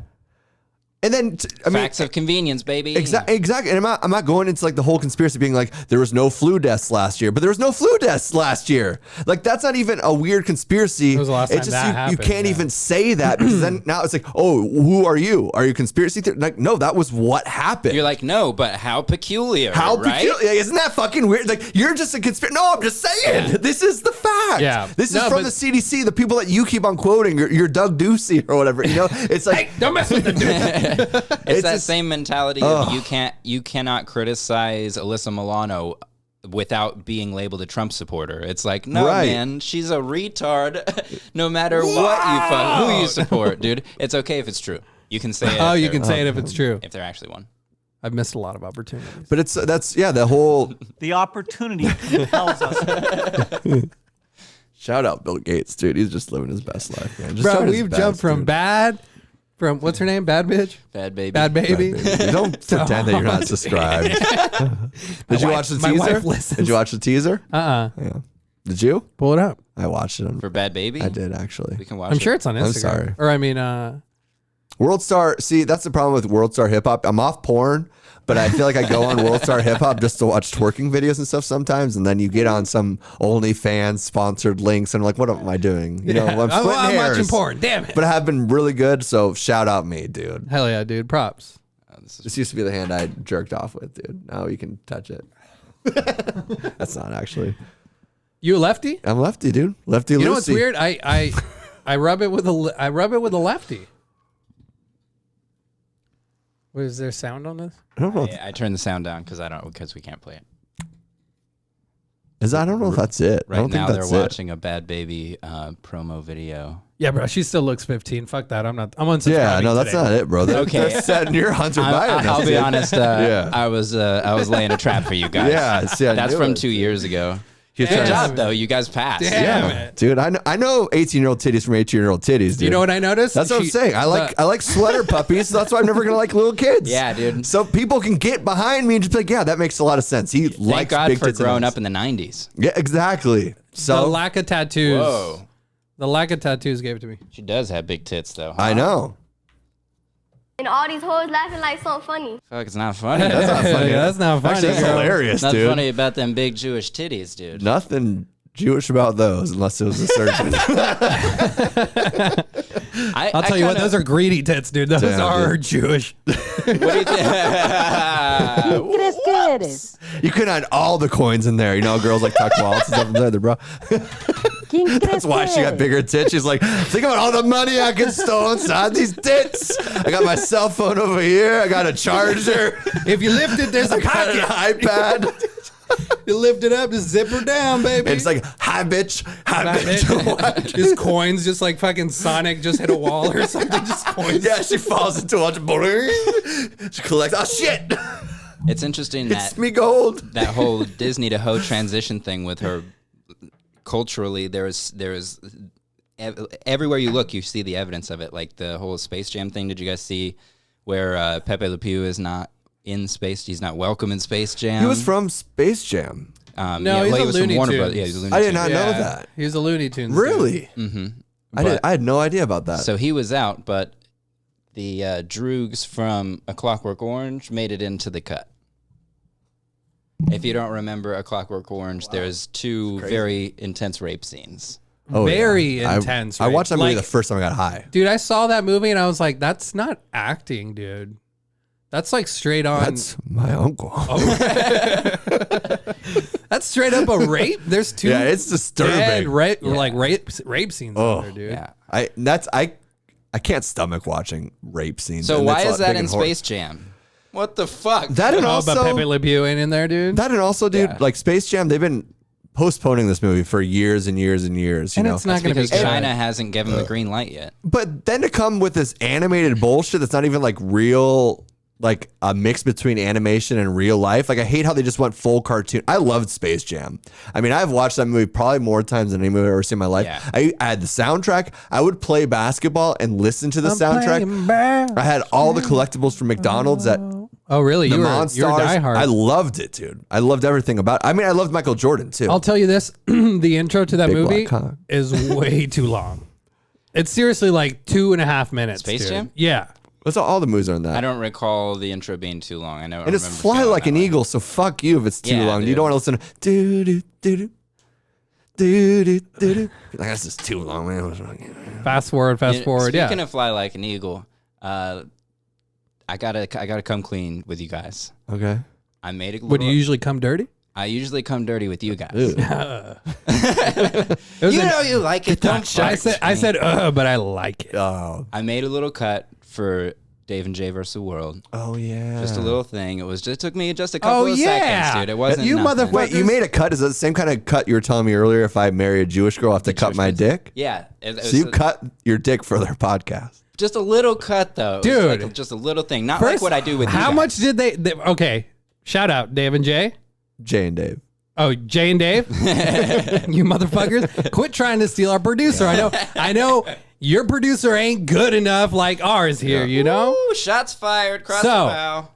And then, facts of convenience, baby. Exactly. And I'm not going into like the whole conspiracy being like, there was no flu deaths last year, but there was no flu deaths last year. Like, that's not even a weird conspiracy. It was the last time that happened, you can't even say that because then now it's like, oh, who are you? Are you conspiracy theory? Like, no, that was what happened. You're like, no, but how peculiar. Peculiar. Isn't that fucking weird? Like, you're just a conspiracy. No, I'm just saying. This is the fact. Yeah. This is from the CDC, the people that you keep on quoting, your Doug Ducey or whatever. It's like, hey, don't mess with the dude. It's that same mentality of you cannot criticize Alyssa Milano without being labeled a Trump supporter. It's like, no, man, she's a retard no matter who you support, dude. It's okay if it's true. You can say it. Oh, you can say it if it's true. If they're actually one. I've missed a lot of opportunities. But the whole... The opportunity compels us. Shout out Bill Gaetz, dude. He's just living his best life, man. Bro, we've jumped from from what's her name? Bad bitch? Bad baby. Bad baby. Don't pretend that you're not subscribed. Did you watch the teaser? My wife listens. Did you watch the teaser? Yeah. Did you? Pull it up. I watched it. For Bad Baby? I did, actually. We can watch I'm sure it's on Instagram. I'm sorry. Or I mean, World Star. See, that's the problem with World Star Hip Hop. I'm off porn, but I feel like I go on World Star Hip Hop just to watch twerking videos and stuff sometimes, and then you get on some OnlyFans sponsored links, and I'm like, what am I doing? You know, I'm splitting hairs. watching porn. Damn it! But I have been really good, so shout out me, dude. Hell yeah, dude! Props. This used to be the hand I jerked off with, dude. Now you can touch it. That's not actually. You a lefty? I'm lefty, dude. Lefty. You Lucy. know what's weird? I rub it with a lefty. Was there sound on this? I don't know. I turned the sound down because we can't play it. I don't know if that's it. Right now they're watching a Bad Baby promo video. Yeah, bro. She still looks 15. Fuck that. I'm unsubscribing. Yeah, no, that's not it, bro. Okay, you're Hunter Biden. I'll be honest. I was laying a trap for you guys. Yeah, that's from 2 years ago. Good job, though. You guys passed. Damn it. Dude, I know 18-year-old titties from 18-year-old titties, dude. You know what I noticed? That's what I'm saying. I like sweater puppies, so that's why I'm never going to like little kids. Yeah, dude. So people can get behind me and just be like, yeah, that makes a lot of sense. He likes big tits. Thank God for growing up in the 90s. Yeah, exactly. So the lack of tattoos. Whoa. The lack of tattoos gave it to me. She does have big tits, though. I know. And all these hoes laughing like something funny. Fuck, it's not funny. That's not funny. That's not funny. Actually, that's hilarious, Not dude. funny about them big Jewish titties, dude. Nothing Jewish about those, unless it was a surgeon. I'll tell you what, those are greedy tits, dude. Those are Jewish. What do you think? You couldn't hide all the coins in there. You know, girls like tuck wallets and stuff in there, bro. That's why she got bigger tits. She's like, think about all the money I can store inside these tits. I got my cell phone over here. I got a charger. If you lift it, there's a pocket. An iPad. You lift it up, just zip her down, baby. And it's like, hi, bitch. Hi, bitch. Just coins, just like fucking Sonic just hit a wall or something. Just coins. Yeah, she falls into a bunch of she collects. Oh, shit. It's interesting that it's me gold. That whole Disney to hoe transition thing with her. Culturally, there is everywhere you look, you see the evidence of it. Like the whole Space Jam thing. Did you guys see where Pepe Le Pew is not in Space? He's not welcome in Space Jam. He was from Space Jam. No, he's he a was Looney from Warner Tunes. Brothers. Yeah, he's a Looney I did Tunes. not know that. He was a Looney Tunes. Really? Mm-hmm. I had no idea about that. So he was out, but the droogs from A Clockwork Orange made it into the cut. If you don't remember A Clockwork Orange, there's two very intense rape scenes. Very intense. I watched that movie Like, the first time I got high. Dude, I saw that movie and I was like, that's not acting, dude. That's like straight on. That's my uncle. That's straight up a rape. There's two. Yeah, it's disturbing. Like rape scenes in there, dude. Yeah. I can't stomach watching rape scenes. So and why it's is that big in and horror. Space Jam? What the fuck? That and Oh, also but Pepe Le Pew ain't in there, dude. That and also, dude, Yeah. like Space Jam, they've been postponing this movie for years and years and years. You And know, it's not going to be because good. China hasn't given the green light yet. but then to come with this animated bullshit that's not even like real, like a mix between animation and real life. Like I hate how they just went full cartoon. I loved Space Jam. I mean, I've watched that movie probably more times than any movie I've ever seen in my life. Yeah. I had the soundtrack. I would play basketball and listen to the soundtrack. I had all the collectibles from McDonald's that Oh, really? the You're a Monstars. diehard. I loved it, dude. I loved everything about it. I mean, I loved Michael Jordan too. I'll tell you this. The intro to that Big movie black cock. is way too long. It's seriously like 2.5 minutes. Space dude. Jam? Yeah. That's all the movies are in that. I don't recall the intro being too long. I know. And it's fly like an eagle, so fuck you if it's too Yeah, long. You dude. don't want to listen to do do do do do do do do. Like that's just too long, man. Fast forward. Speaking Yeah. of fly like an eagle, I gotta come clean with you guys. Okay. I made a. Would you little- usually come dirty? I usually come dirty with you guys. It was You a- know you like it. Don't I fart. said, but I like it. Oh. I made a little cut for Dave and Jay versus the World. Oh yeah. Just a little thing. It took me just a couple of yeah. seconds, dude. It wasn't You nothing. motherfucker. Wait, you made a cut? Is that the same kind of cut you were telling me earlier? If I marry a Jewish girl, I have to cut my dick. Yeah. It So you was cut your dick for their podcast. just a little cut though. It was Dude. like just a little thing. Not like what I do with you How guys. much did they? Okay. Shout out Dave and Jay. Jay and Dave. Oh, Jay and Dave, you motherfuckers! Quit trying to steal our producer. I know, your producer ain't good enough like ours here. You know. Ooh, shots fired. Cross So- the bow.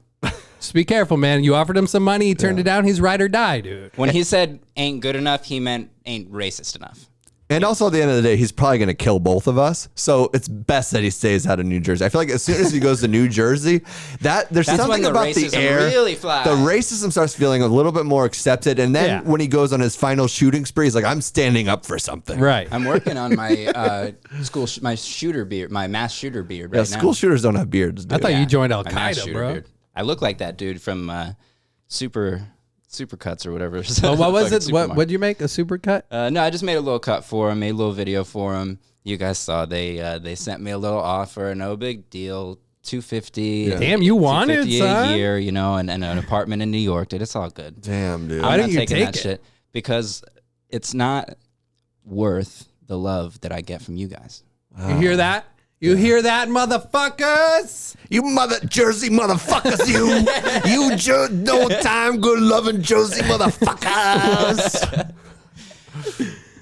Just be careful, man. You offered him some money, he turned it down. He's ride or die, dude. When he said ain't good enough, he meant ain't racist enough. And also at the end of the day, he's probably going to kill both of us. So it's best that he stays out of New Jersey. I feel like as soon as he goes to New Jersey, there's That's when something the about the racism air. really flies. The racism starts feeling a little bit more accepted. And then Yeah. when he goes on his final shooting spree, he's like, I'm standing up for something. Right. I'm working on my my shooter beard, my mass shooter beard right Yeah, now. school shooters don't have beards, dude. I thought you joined Al My mass Qaeda, shooter bro. beard. I look like that dude from Super Cuts or whatever. Oh, what was Fucking it? Supermarket. What'd you make? A super cut? No, I just made a little cut for him, made a little video for him. You guys saw they sent me a little offer, no big deal, $250. Damn, you wanted, $250 son. a year, you know, and an apartment in New York, dude. It's all good. Damn, dude. Why I'm didn't not you taking take that it? shit because it's not worth the love that I get from you guys. You hear that? You hear that, motherfuckers? You mother Jersey motherfuckers, you no time good loving Jersey motherfuckers.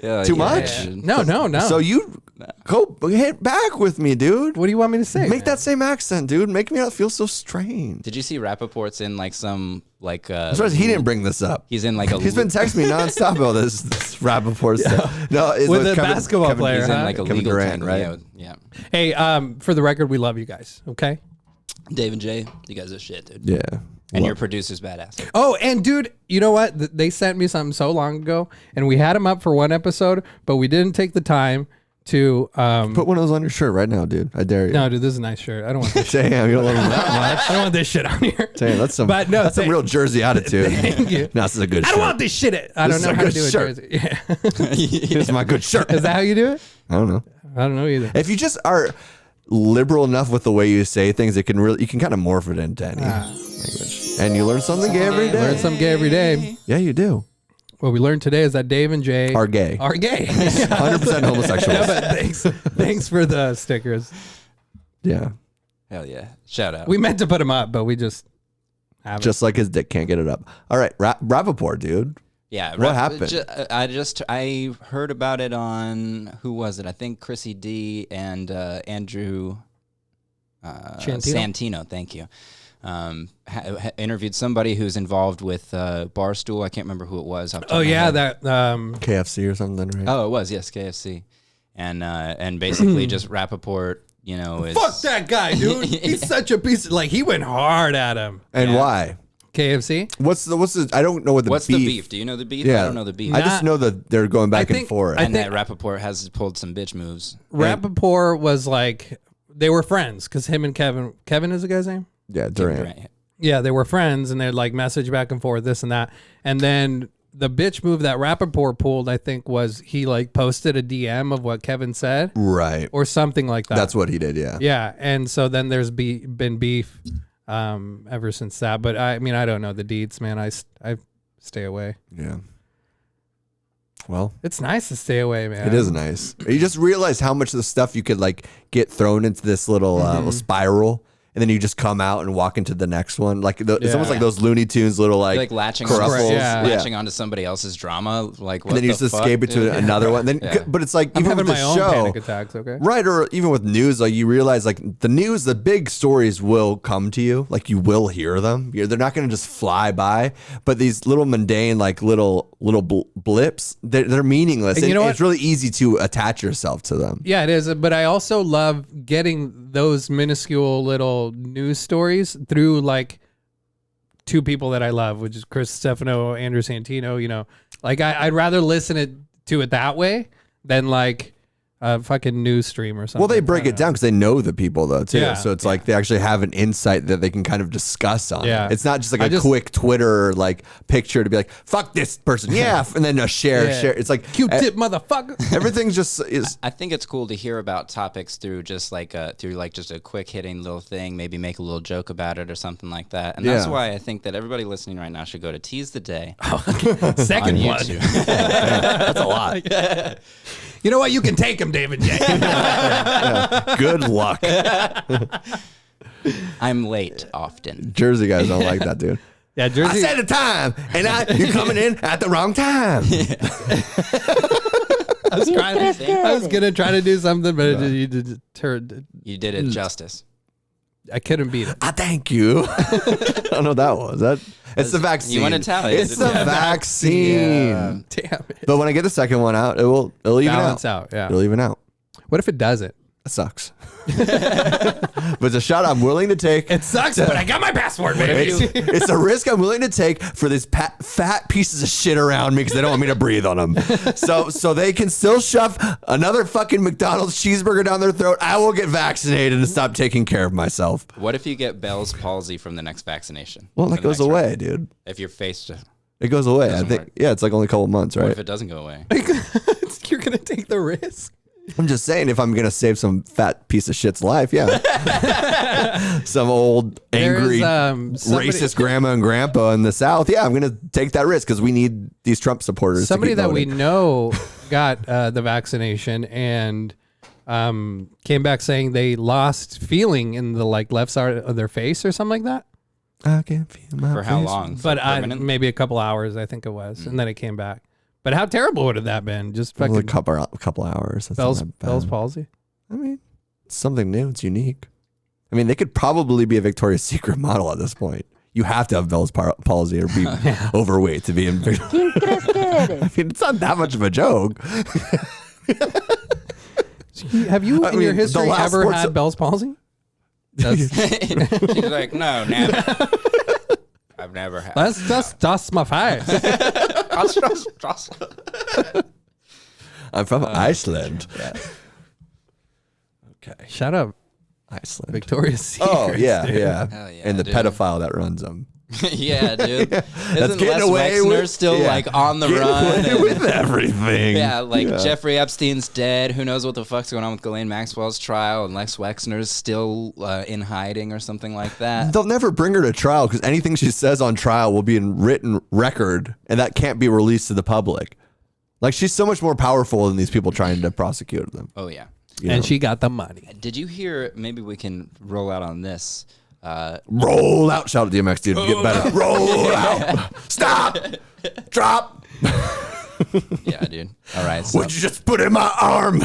Yeah, Too much? dude. No. So you go hit back with me, dude. What do you want me to say? Make that same accent, dude. Make me not feel so strange. Did you see Rappaport's in like some like I'm surprised he didn't bring this up. he's in like a He's been texting me nonstop about this Rappaport stuff. No, it's With the basketball player, he's huh? in like a Kevin legal Durant, thing, right? Yeah. Hey, for the record, we love you guys. Okay. Dave and Jay, you guys are shit, dude. Yeah. And your producer's badass. Oh, and dude, you know what? They sent me something so long ago, and we had them up for one episode, but we didn't take the time to. Put one of those on your shirt right now, dude. I dare you. No, dude, this is a nice shirt. I don't want this shit. Damn, you don't love him that much. I don't want this shit on here. Damn, that's some. But no, that's some real Jersey attitude. Thank you. No, this is a good I shirt. don't want this shit. I This don't is know a how to good do it. shirt. Jersey. Yeah. Here's my good shirt. Is that how you do it? I don't know. I don't know either. If you just are liberal enough with the way you say things, you can kind of morph it into any language. And you learn something gay every day. Learn some gay every day. Yeah, you do. What we learned today is that Dave and Jay Are gay. Are gay. 100% homosexual. Yeah, but thanks for the stickers. Yeah. Hell yeah. Shout out. We meant to put them up, but we just haven't. Just like his dick can't get it up. All right, Rappaport, dude. Yeah. What happened? I heard about it on, who was it? I think Chrissy D and Andrew Santino. Thank you. Interviewed somebody who's involved with Barstool. I can't remember who it was. Oh yeah, that KFC or something, right? Oh, it was, yes, KFC. And basically just Rappaport, you know, is fuck that guy, dude. He's such a piece of, like, he went hard at him. And why? KFC? What's the I don't know what the What's beef. the beef? Do you know the beef? Yeah. I don't know the beef. I just know that they're going back and think- forth. I And think- that Rappaport has pulled some bitch moves. Rappaport was like, they were friends because him and Kevin is the guy's name? Yeah, Durant. Right. Yeah, they were friends and they'd like message back and forth, this and that. And then the bitch move that Rappaport pulled, I think, was he like posted a DM of what Kevin said Right. or something like that. That's what he did, yeah. Yeah, and so then there's been beef ever since that. But I mean, I don't know the deeds, man. I stay away. Yeah. Well, It's nice to stay away, man. it is nice. You just realize how much of the stuff you could like get thrown into this little little spiral, and then you just come out and walk into the next one. Like it's almost like those Looney Tunes little like latching kerfuffles. Yeah. onto somebody else's drama. Like, what And then you the just fuck, escape it to dude? another one. Then, Yeah. but it's like I'm even having with the my own show, panic attacks, okay? right? Or even with news, like you realize like the news, the big stories will come to you. Like you will hear them. They're not going to just fly by. But these little mundane, like little blips, they're meaningless. And you know what? It's really easy to attach yourself to them. Yeah, it is. But I also love getting those minuscule little news stories through like two people that I love, which is Chris Stefano, Andrew Santino. You know, like I'd rather listen to it that way than like a fucking news stream or something. Well, they break it down because they know the people though too. Yeah. So it's like they actually have an insight that they can kind of discuss on. Yeah. It's not just like a quick Twitter like picture to be like, fuck this person. Yeah. And then a share. It's like Q-tip, motherfucker. everything's just is. I think it's cool to hear about topics through just like just a quick hitting little thing, maybe make a little joke about it or something like that. And that's Yeah. why I think that everybody listening right now should go to Tease the Day Second on one. YouTube. That's a lot. You know what? You can take him, David J. Good luck. I'm late often. Jersey guys don't like that, dude. Yeah, Jersey. I said a time, and you're coming in at the wrong time. I was gonna try to do something, but you did. You did it justice. I couldn't beat it. I thank you. I don't know what that was. It's the vaccine. You want to tell? It's the vaccine. Damn it. But when I get the second one out, it'll even Balance out. out. Yeah. It'll even out. What if it doesn't? It sucks. But it's a shot I'm willing to take. It sucks, but I got my passport, baby. It's a risk I'm willing to take for these fat pieces of shit around me because they don't want me to breathe on them. So they can still shove another fucking McDonald's cheeseburger down their throat. I will get vaccinated and stop taking care of myself. What if you get Bell's palsy from the next vaccination? Well, From that the goes next away, round? dude. If you're faced to, It goes away. I Doesn't think. work. Yeah, it's like only a couple months, what right? if it doesn't go away? You're gonna take the risk. I'm just saying, if I'm gonna save some fat piece of shit's life, yeah. Some old angry racist grandma and grandpa in the South, yeah, I'm gonna take that risk because we need these Trump supporters. Somebody to keep that we voting. know got the vaccination and came back saying they lost feeling in the like left side of their face or something like that. I can't feel my For how face. long? For But permanent? maybe a couple hours, I think it was, and then it came back. But how terrible would have that been? Just Well, fucking a couple hours. That's Bell's not bad. Bell's palsy. I mean, it's something new. It's unique. I mean, they could probably be a Victoria's Secret model at this point. You have to have Bell's palsy or be overweight to be in. I mean, it's not that much of a joke. Have you I in your mean, the history last ever sports- had Bell's palsy? She's like, no, never. I've never had. Let's just dust my face. I'm from Iceland. Okay, Shut up, Iceland. Victoria's Secret. Oh yeah, yeah. Hell yeah, And the dude. pedophile that runs them. Yeah, dude. Isn't getting Les away Wexner with- still yeah. like on the Get run? away with everything. Yeah, like Jeffrey Epstein's dead. Who knows what the fuck's going on with Ghislaine Maxwell's trial? And Lex Wexner's still in hiding or something like that. They'll never bring her to trial because anything she says on trial will be in written record, and that can't be released to the public. Like she's so much more powerful than these people trying to prosecute them. Oh yeah. And she got the money. Did you hear? Maybe we can roll out on this. Roll out! Shout at DMX, dude. Get better. Roll out! Stop! Drop! Yeah, dude. All right. So. Would you just put in my arm?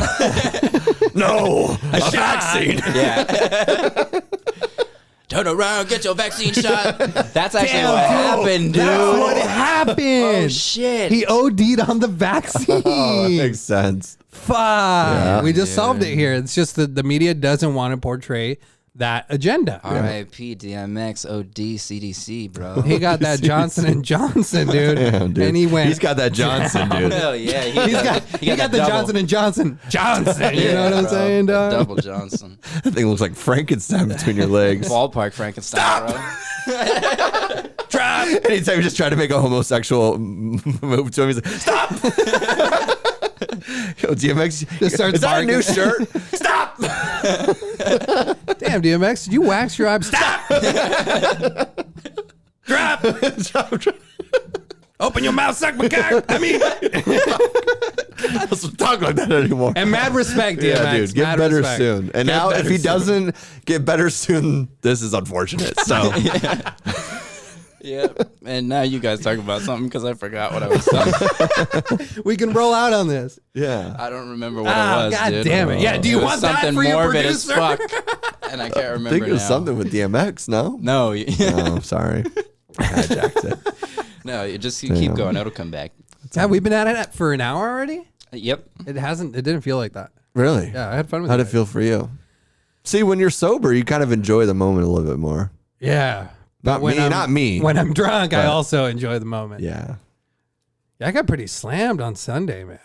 No, a vaccine. Yeah. Turn around, get your vaccine shot. That's actually what happened, dude. That's what happened. Oh, shit. He OD'd on the vaccine. Oh, that makes sense. Fuck. Yeah. We just solved it here. It's just that the media doesn't want to portray that agenda. R.I.P. DMX, OD, CDC, bro. He got that Johnson & Johnson, dude. Damn, dude. And he went. He's got that Johnson, dude. Hell yeah. He He got the double. Johnson & Johnson. Johnson. You know what I'm bro. saying, dog? Double Johnson. That thing looks like Frankenstein between your legs. Ballpark Frankenstein, bro. Drop. Anytime you just try to make a homosexual move to him, he's like, stop. Yo, DMX, Just starts is that a new barking. shirt? Stop. Damn, DMX, did you wax your eyes? Stop! Drop! Drop. Open your mouth, suck my cock. I mean, Let's talk like that anymore. and mad respect, DMX. Yeah, dude, get mad better respect. soon. And Get now, if better he soon. doesn't get better soon, this is unfortunate. So, Yeah. And now you guys talk about something because I forgot what I was saying. We can roll out on this. yeah. I don't remember what it was, God dude. damn it. Yeah, do you It was want that something for your morbid as producer? fuck. And I can't I remember think it was now. something with DMX, no? No. Oh, sorry. I hijacked it. No, you keep going. It'll come back. Have we been at it for an hour already? Yep. It didn't feel like that. Really? Yeah, I had fun with How'd it. it feel for you? See, when you're sober, you kind of enjoy the moment a little bit more. Yeah. Not But me, not me. When I'm drunk, I But- also enjoy the moment. Yeah. Yeah, I got pretty slammed on Sunday, man.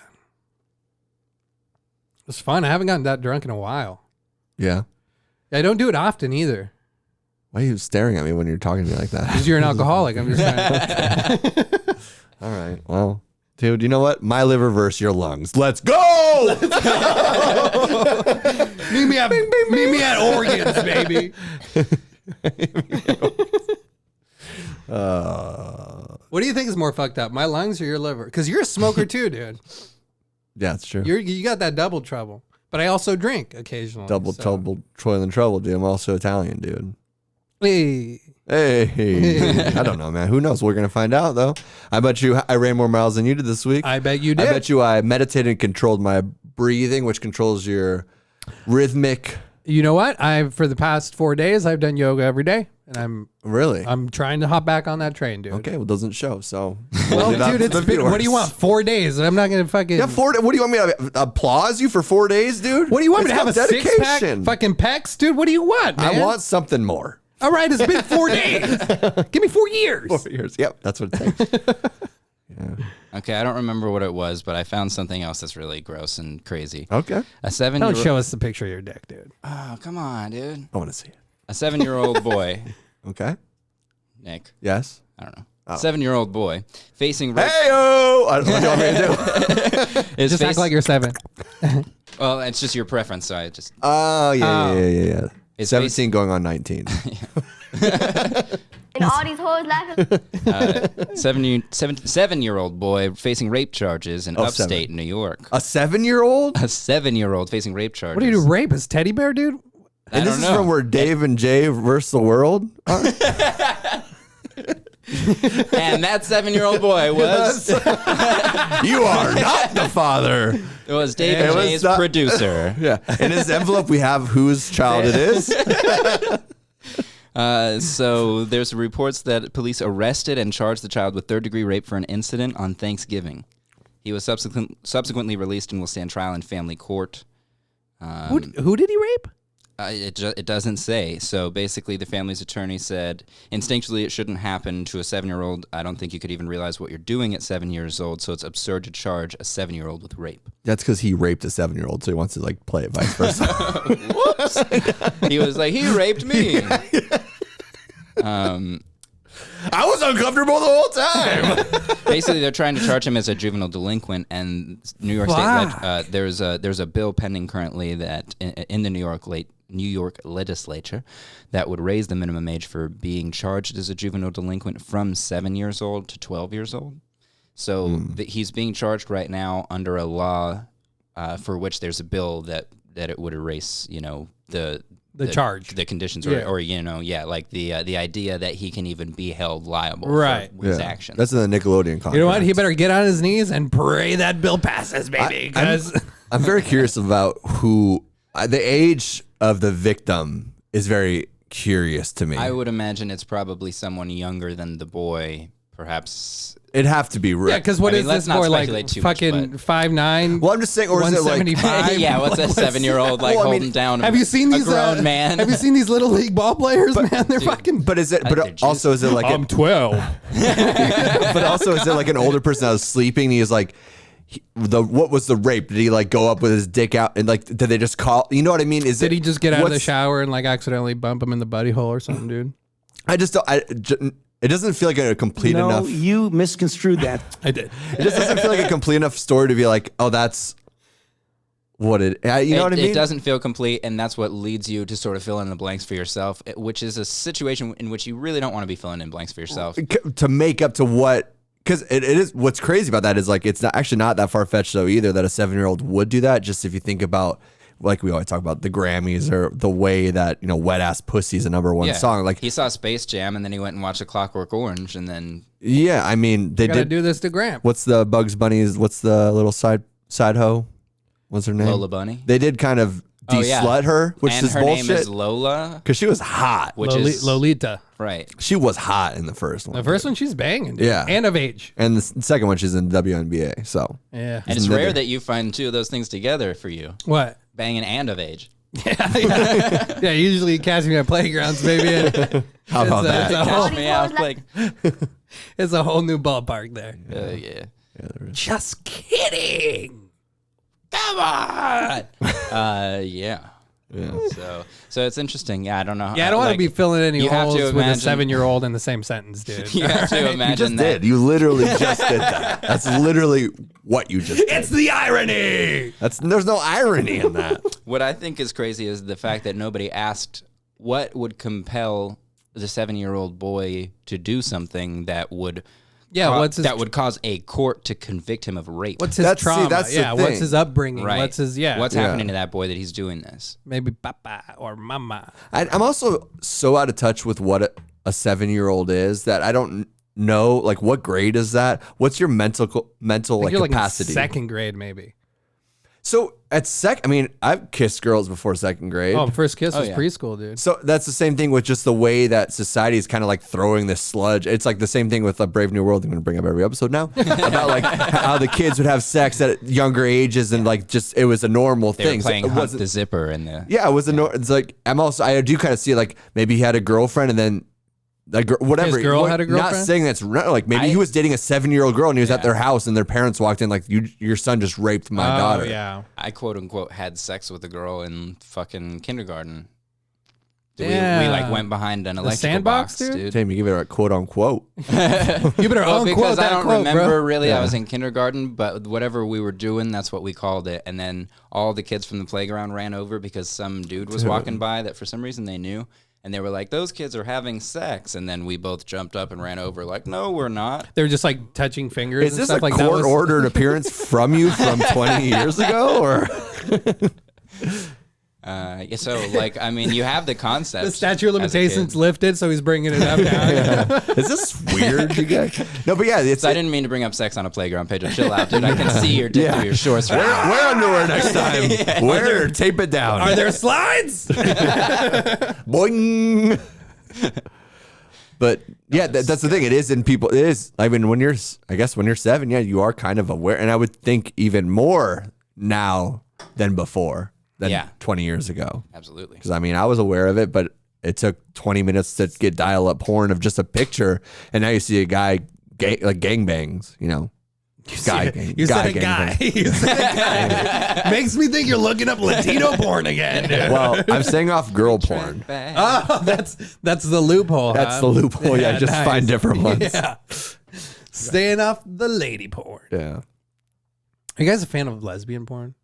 It was fun. I haven't gotten that drunk in a while. Yeah. I don't do it often either. Why are you staring at me when you're talking to me like that? Because you're an alcoholic. I'm just trying. All right. Well, dude, you know what? My liver versus your lungs. Let's go! meet me at organs, baby. What do you think is more fucked up, my lungs or your liver? Because you're a smoker too, dude. Yeah, it's true. You got that double trouble. But I also drink occasionally. Double so. trouble, toil and trouble, dude. I'm also Italian, dude. Hey. Hey, I don't know, man. Who knows? We're gonna find out, though. I bet you I ran more miles than you did this week. I bet you did. I bet you I meditated and controlled my breathing, which controls your rhythmic. You know what? For the past 4 days, I've done yoga every day, and Really? I'm trying to hop back on that train, dude. Okay, well, it doesn't show. So, Well, leave that dude, to it's the been, what do you viewers. want? 4 days. I'm not gonna fucking. Yeah, 4 days. What do you want me to applause you for 4 days, dude? What do you want me It's to have a called six pack? dedication. Fucking pecs, dude. What do you want, man? I want something more. All right, it's been 4 days. Give me 4 years. 4 years. Yep, that's what it takes. Okay, I don't remember what it was, but I found something else that's really gross and crazy. Okay, A 7-year Don't show us the picture of your dick, dude. Oh, come on, dude. I want to see it. A 7-year-old boy, Okay. Nick. Yes. I don't know. Oh. 7-year-old boy facing rape. Hey-o! I don't know what you want me to do. Is Just act like you're 7. Well, it's just your preference, so I just. Oh, yeah. It's 17 going on 19. And all these hoes laughing. 7-year-old boy facing rape charges in upstate 7. New York. A 7-year-old? A 7-year-old facing rape charges. What do you do? Rape his teddy bear, dude? And this don't is know. from where Dave and Jay versus the world? And that 7-year-old boy was You are not the father. it was Dave It and was Jay's not- producer. Yeah. In his envelope, we have whose child it is. So there's reports that police arrested and charged the child with third-degree rape for an incident on Thanksgiving. He was subsequently released and will stand trial in family court. Who did he rape? It doesn't say. So basically, the family's attorney said, instinctually, it shouldn't happen to a 7-year-old. I don't think you could even realize what you're doing at 7 years old, so it's absurd to charge a 7-year-old with rape. That's because he raped a 7-year-old, so he wants to like play it vice versa. He was like, he raped me. I was uncomfortable the whole time. Basically, they're trying to charge him as a juvenile delinquent, and New York State there's a bill pending currently that in the New York legislature that would raise the minimum age for being charged as a juvenile delinquent from 7 years old to 12 years old. So he's being charged right now under a law for which there's a bill that it would erase, the the charge, the conditions, Yeah. or like the idea that he can even be held liable Right. for his actions. That's in the Nickelodeon contract. You know what? He better get on his knees and pray that bill passes, baby. Because I'm very curious about who the age of the victim is very curious to me. I would imagine it's probably someone younger than the boy, perhaps. It'd have to be right. yeah, because what I is mean, let's this not boy like? speculate too much, Fucking but- 5'9". Well, I'm just saying, or is it like 175. Yeah, what's a 7-year-old like Well, I mean, holding down? Have you seen these a grown man? Have you seen these little league ball players, man? They're dude. fucking. But is it? they're But also, is it like? I'm 12. But also, is it like an older person that was sleeping? And he was like, what was the rape? Did he like go up with his dick out and like? Did they just call? You know what I mean? Did he just get out of the shower and like accidentally bump him in the buddy hole or something, dude? I just don't. It doesn't feel like a complete No, enough. you misconstrued that. I did. It just doesn't feel like a complete enough story to be like, oh, that's what it. You know what I mean? It doesn't feel complete, and that's what leads you to sort of fill in the blanks for yourself, which is a situation in which you really don't want to be filling in blanks for yourself. To make up to what. Because it is what's crazy about that is like it's not actually not that far fetched though either that a 7-year-old would do that. Just if you think about like we always talk about the Grammys or the way that Wet Ass Pussy is a #1 song. Like he saw Space Jam and then he went and watched A Clockwork Orange and then yeah, I mean they Gotta did do this to Grape. What's the Bugs Bunny's? What's the little side hoe? What's her name? Lola Bunny. They did kind of de-slut her, which and is her bullshit. name is Lola, Because she was hot. which is Lolita. right. She was hot in the first one. The first one, she's banging, dude. Yeah. And of age. And the second one, she's in WNBA. So Yeah. And it's Another- rare that you find two of those things together for you. What? Banging and of age. Yeah, usually you catch me at playgrounds, baby. how about It's that? a whole, Catch me out like it's a whole new ballpark there. yeah. Just kidding. Come on. Yeah. Yeah. So it's interesting. Yeah, I don't know. Yeah, I don't want to be filling any you have holes to with a imagine- 7-year-old in the same sentence, dude. You have to You imagine just that. did. You literally just did that. That's literally what you just did. It's the irony. There's no irony in that. What I think is crazy is the fact that nobody asked what would compel the 7-year-old boy to do something that would that would cause a court to convict him of rape. What's his That's- see, trauma? that's the yeah, what's thing. his upbringing? right? What's his What's Yeah. happening to that boy that he's doing this? maybe papa or mama? I'm also so out of touch with what a 7-year-old is that I don't know. Like, what grade is that? What's your mental like You're like in capacity? second grade, maybe. So at I mean, I've kissed girls before second grade. Oh, first kiss was yeah. preschool, dude. So that's the same thing with just the way that society is kind of like throwing this sludge. It's like the same thing with a Brave New World. I'm going to bring up every episode now about like how the kids would have sex at younger ages and like just it was a normal They thing. were So playing it Hunt wasn't. the Zipper and the Yeah, it was it's like I do kind of see like maybe he had a girlfriend and then. Whatever. His girl had a Not girlfriend? saying that's like maybe he was dating a 7-year-old girl and he was at their house and their parents walked in like your son just raped my daughter. Yeah. I quote unquote had sex with a girl in fucking kindergarten. We Yeah. like went behind an electrical sandbox, box, dude? dude. Damn, you give it a quote unquote. You better Well, unquote because that I don't quote, remember bro. really. I was in kindergarten, but whatever we were doing, that's what we called it. And then all the kids from the playground ran over because some dude was walking by that for some reason they knew. And they were like, those kids are having sex. And then we both jumped up and ran over like, no, we're not. They were just like touching fingers Is and this stuff a like that. court ordered appearance from you from 20 years ago or? Yeah, so, like, I mean, you have the concept. The statute of as a kid. limitations lifted, so he's bringing it up now. Is this weird, you guys? No, but yeah, it's So I didn't mean to bring up sex on a playground, Pedro. Chill out, dude. I can see your dick through your shorts right now. wear underwear next time. Wear tape it down. Are there slides? Boing. But yeah, that's the thing. It is in people. It is. I mean, when you're 7, yeah, you are kind of aware, and I would think even more now than before. Than Yeah. 20 years ago. Absolutely. Because I mean, I was aware of it, but it took 20 minutes to get dial-up porn of just a picture, and now you see a guy like gangbangs, you know. You said a guy. You said a guy. Makes me think you're looking up Latino porn again, dude. Well, I'm saying off girl porn. Oh, that's the loophole. That's huh? the loophole. Yeah, just nice. find different ones. Yeah. Staying off the lady porn. Yeah. Are you guys a fan of lesbian porn?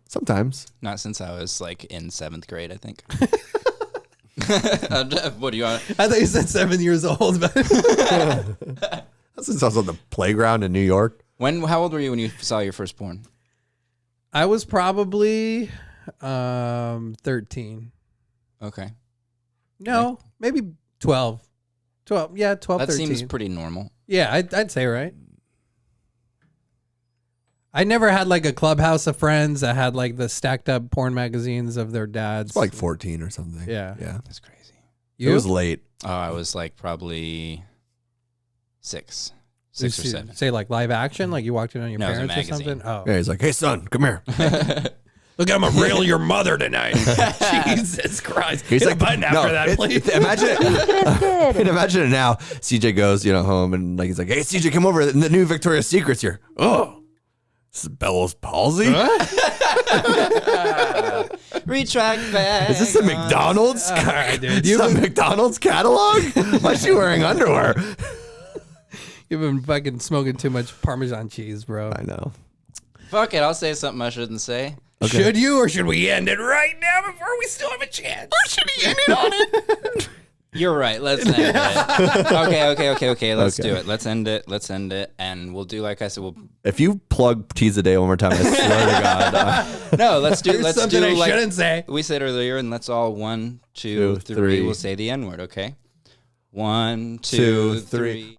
Sometimes. Not since I was, like, in 7th grade, I think. What do you want? I thought you said 7 years old, but Since I was on the playground in New York. How old were you when you saw your first porn? I was probably 13. Okay. No, maybe 12. 12, yeah, 12, That 13. seems pretty normal. Yeah, I'd say right. I never had like a clubhouse of friends that had like the stacked up porn magazines of their dads. It's like 14 or something. Yeah. Yeah. That's crazy. It was late. Oh, I was like probably 6 or 7. Say like live action, like you walked in on your No, it was a parents or magazine. something. Oh, Yeah, he's like, hey, son, come here. look, I'm gonna rail your mother tonight. Jesus Christ! He's Hit like, a button after that, please. Imagine it. Imagine it now. CJ goes, home and like he's like, hey, CJ, come over. The new Victoria's Secret's here. Oh, this is Bell's palsy. Retract back. Is this a McDonald's? All right, dude. Is this a McDonald's catalog? Why is she wearing underwear? You've been fucking smoking too much Parmesan cheese, bro. I know. Fuck it. I'll say something I shouldn't say. Okay. Should you, or should we end it right now before we still have a chance? Or should he end it on it? You're right. Let's end it. Okay. Let's do it. Let's end it. And we'll do like I said. If you plug Tease a Day one more time, I swear to God. No, let's do. Here's Let's something do I like shouldn't say. we said earlier, and let's all 1, 2, 3. Three. We'll say the N word. Okay. 1, 2, 3.